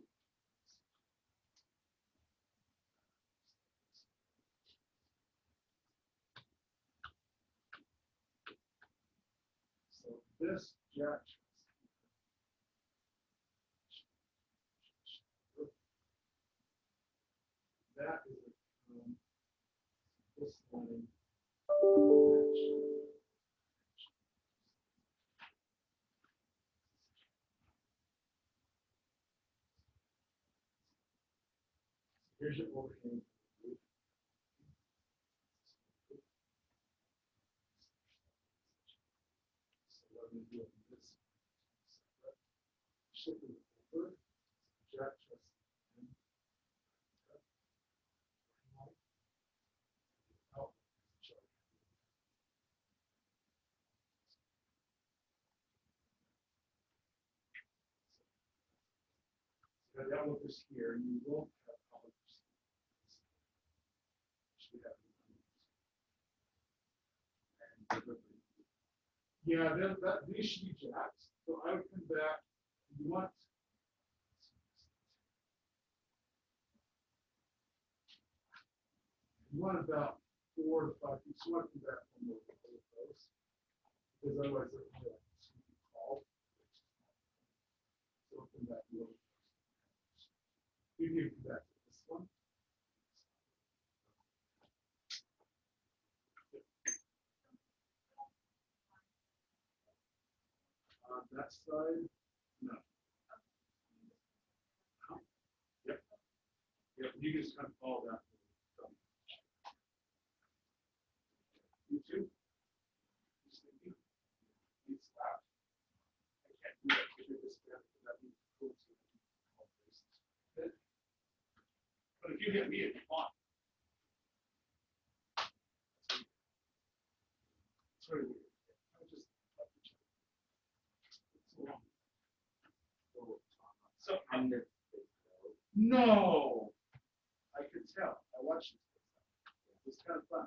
so this jack truss, that is this line. Here's your overhang. So what I'm doing this, shift it over, jack truss, and out. So that one is here, and you won't have colors. Should have and yeah, these should be jacks. So I would come back. You want about 4 to 5 feet. So you want to come back from those because otherwise they're going to be tall. So come back a little. You need to come back to this one. On that side, no. Yep. Yep. You can just kind of follow that. You too. It's loud. I can't do that if you're this bad, because that means cool to all places. But if you hit me, it's fun. It's very weird. I just love the chat. It's long. So I'm there. No, I could tell. I watched it. It was kind of fun.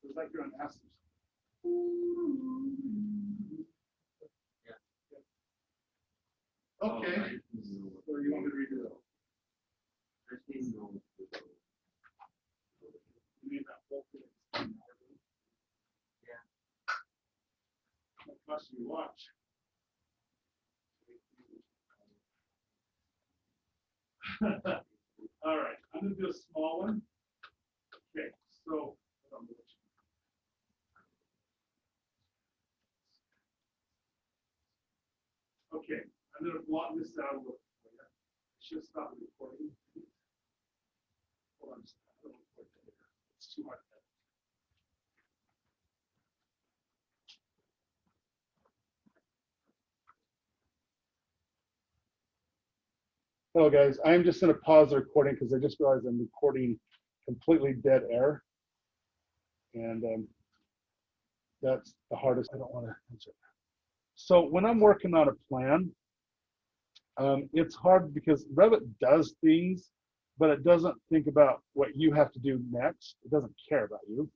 It was like you're on acid. Yeah. Okay. So you want me to redo it? You mean that whole thing? Yeah. What must you watch? All right, I'm gonna do a small one. Okay, so okay, I'm gonna block this out a little bit. I should stop the recording. Hold on, I don't want to put it there. It's too hard. Hello guys, I'm just gonna pause the recording because I just realized I'm recording completely dead air. And that's the hardest. I don't want to answer. So when I'm working on a plan, it's hard because Revit does things, but it doesn't think about what you have to do next. It doesn't care about you.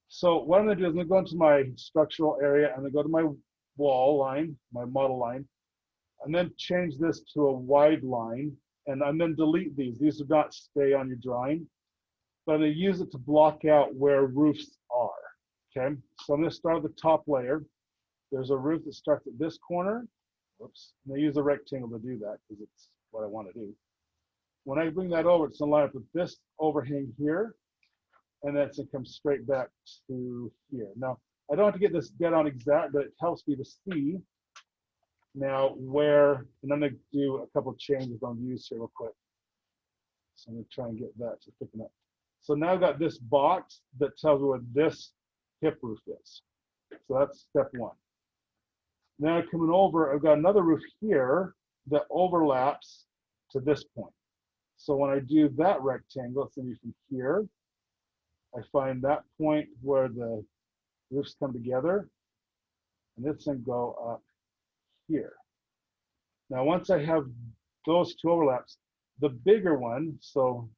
So what I'm gonna do is I'm gonna go into my structural area and then go to my wall line, my model line, and then change this to a wide line, and then delete these. These do not stay on your drawing, but I'm gonna use it to block out where roofs are. Okay, so I'm gonna start with the top layer. There's a roof that starts at this corner. Whoops, and I use a rectangle to do that because it's what I want to do. When I bring that over, it's gonna line up with this overhang here, and that's gonna come straight back to here. Now, I don't have to get this dead on exact, but it helps me to see now where, and I'm gonna do a couple of changes on views here real quick. So I'm gonna try and get that to thicken up. So now I've got this box that tells me where this hip roof is. So that's step one. Now coming over, I've got another roof here that overlaps to this point. So when I do that rectangle, it's gonna be from here. I find that point where the roofs come together, and it's gonna go up here. Now, once I have those two overlaps, the bigger one, so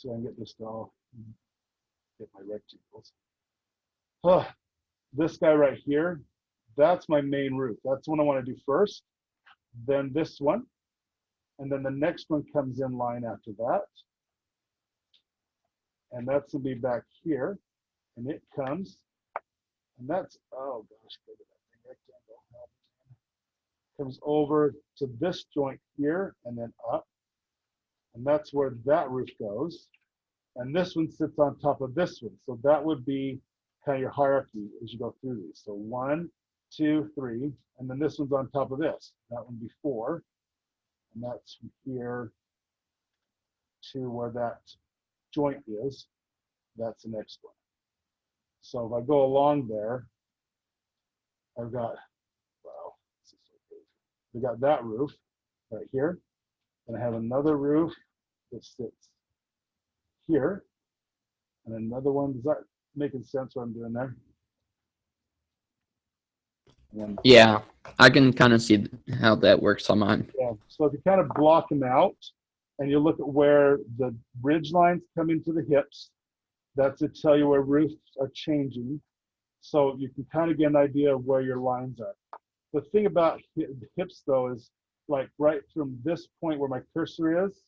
I can get this to all, get my rectangles. This guy right here, that's my main roof. That's the one I want to do first. Then this one, and then the next one comes in line after that. And that's gonna be back here, and it comes, and that's, oh gosh, look at that thing, rectangle. Comes over to this joint here and then up. And that's where that roof goes. And this one sits on top of this one. So that would be kind of your hierarchy as you go through these. So 1, 2, 3, and then this one's on top of this. That one be 4. And that's from here to where that joint is. That's the next one. So if I go along there, I've got, wow, this is so big. We got that roof right here. And I have another roof that sits here. And another one, is that making sense what I'm doing there? And then, Yeah, I can kind of see how that works on mine. yeah, so if you kind of block them out and you look at where the ridge lines come into the hips, that's to tell you where roofs are changing. So you can kind of get an idea of where your lines are. The thing about hips though is like right from this point where my cursor is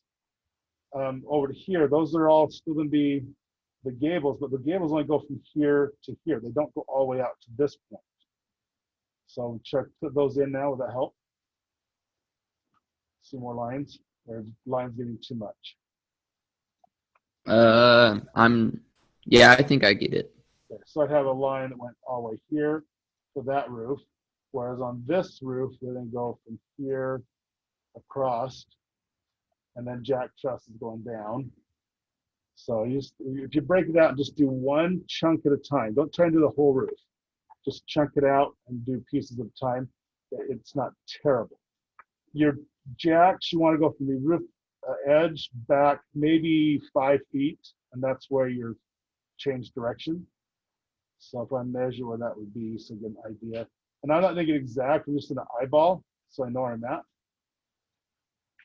over to here, those are all still going to be the gables, but the gables only go from here to here. They don't go all the way out to this point. So check, put those in now. Will that help? See more lines? Or lines getting too much? Yeah, I think I get it. Okay, so I'd have a line that went all the way here to that roof, whereas on this roof, they then go from here across, and then jack truss is going down. So if you break it out and just do one chunk at a time, don't try and do the whole roof. Just chunk it out and do pieces at a time. It's not terrible. Your jacks, you want to go from the roof edge back maybe 5 feet, and that's where your change direction. So if I measure where that would be, so get an idea. And I'm not making it exact, I'm just in an eyeball, so I know where I'm at.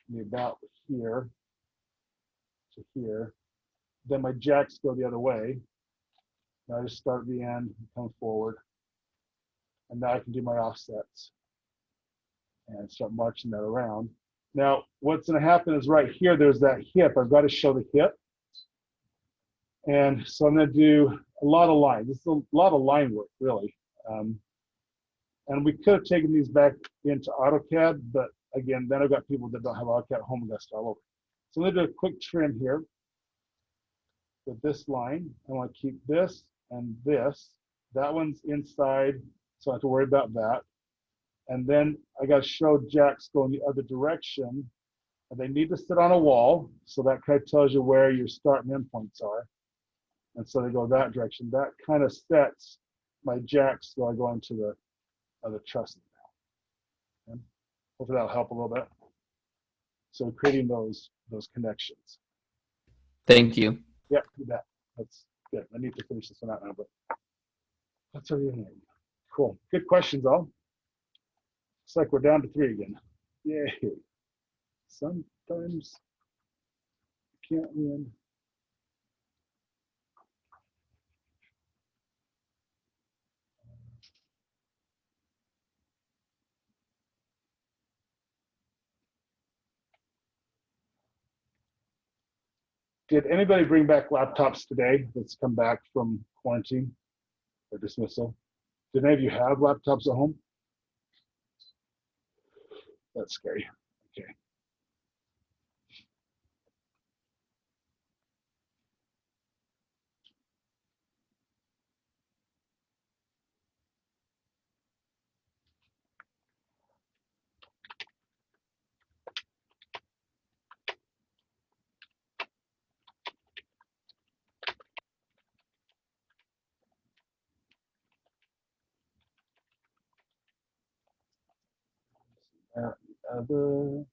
Maybe about here to here. Then my jacks go the other way. Now I just start at the end and come forward. And now I can do my offsets and start marching that around. Now, what's going to happen is right here, there's that hip. I've got to show the hip. And so I'm going to do a lot of lines. This is a lot of line work, really. And we could have taken these back into AutoCAD, but again, then I've got people that don't have AutoCAD at home and got to start all over. So I'm going to do a quick trim here with this line. I want to keep this and this. That one's inside, so I don't have to worry about that. And then I got to show jacks going the other direction. And they need to sit on a wall, so that kind of tells you where your start and end points are. And so they go that direction. That kind of sets my jacks so I go into the other trusses now. Okay. Hopefully that'll help a little bit. So creating those connections. Thank you. Yeah, do that. That's good. I need to finish this one out now, but that's everything. Cool. Good questions, all. Looks like we're down to 3 again. Yay. Sometimes you can't win. Did anybody bring back laptops today that's come back from quarantine or dismissal? Did any of you have laptops at home? That's scary. Okay. Other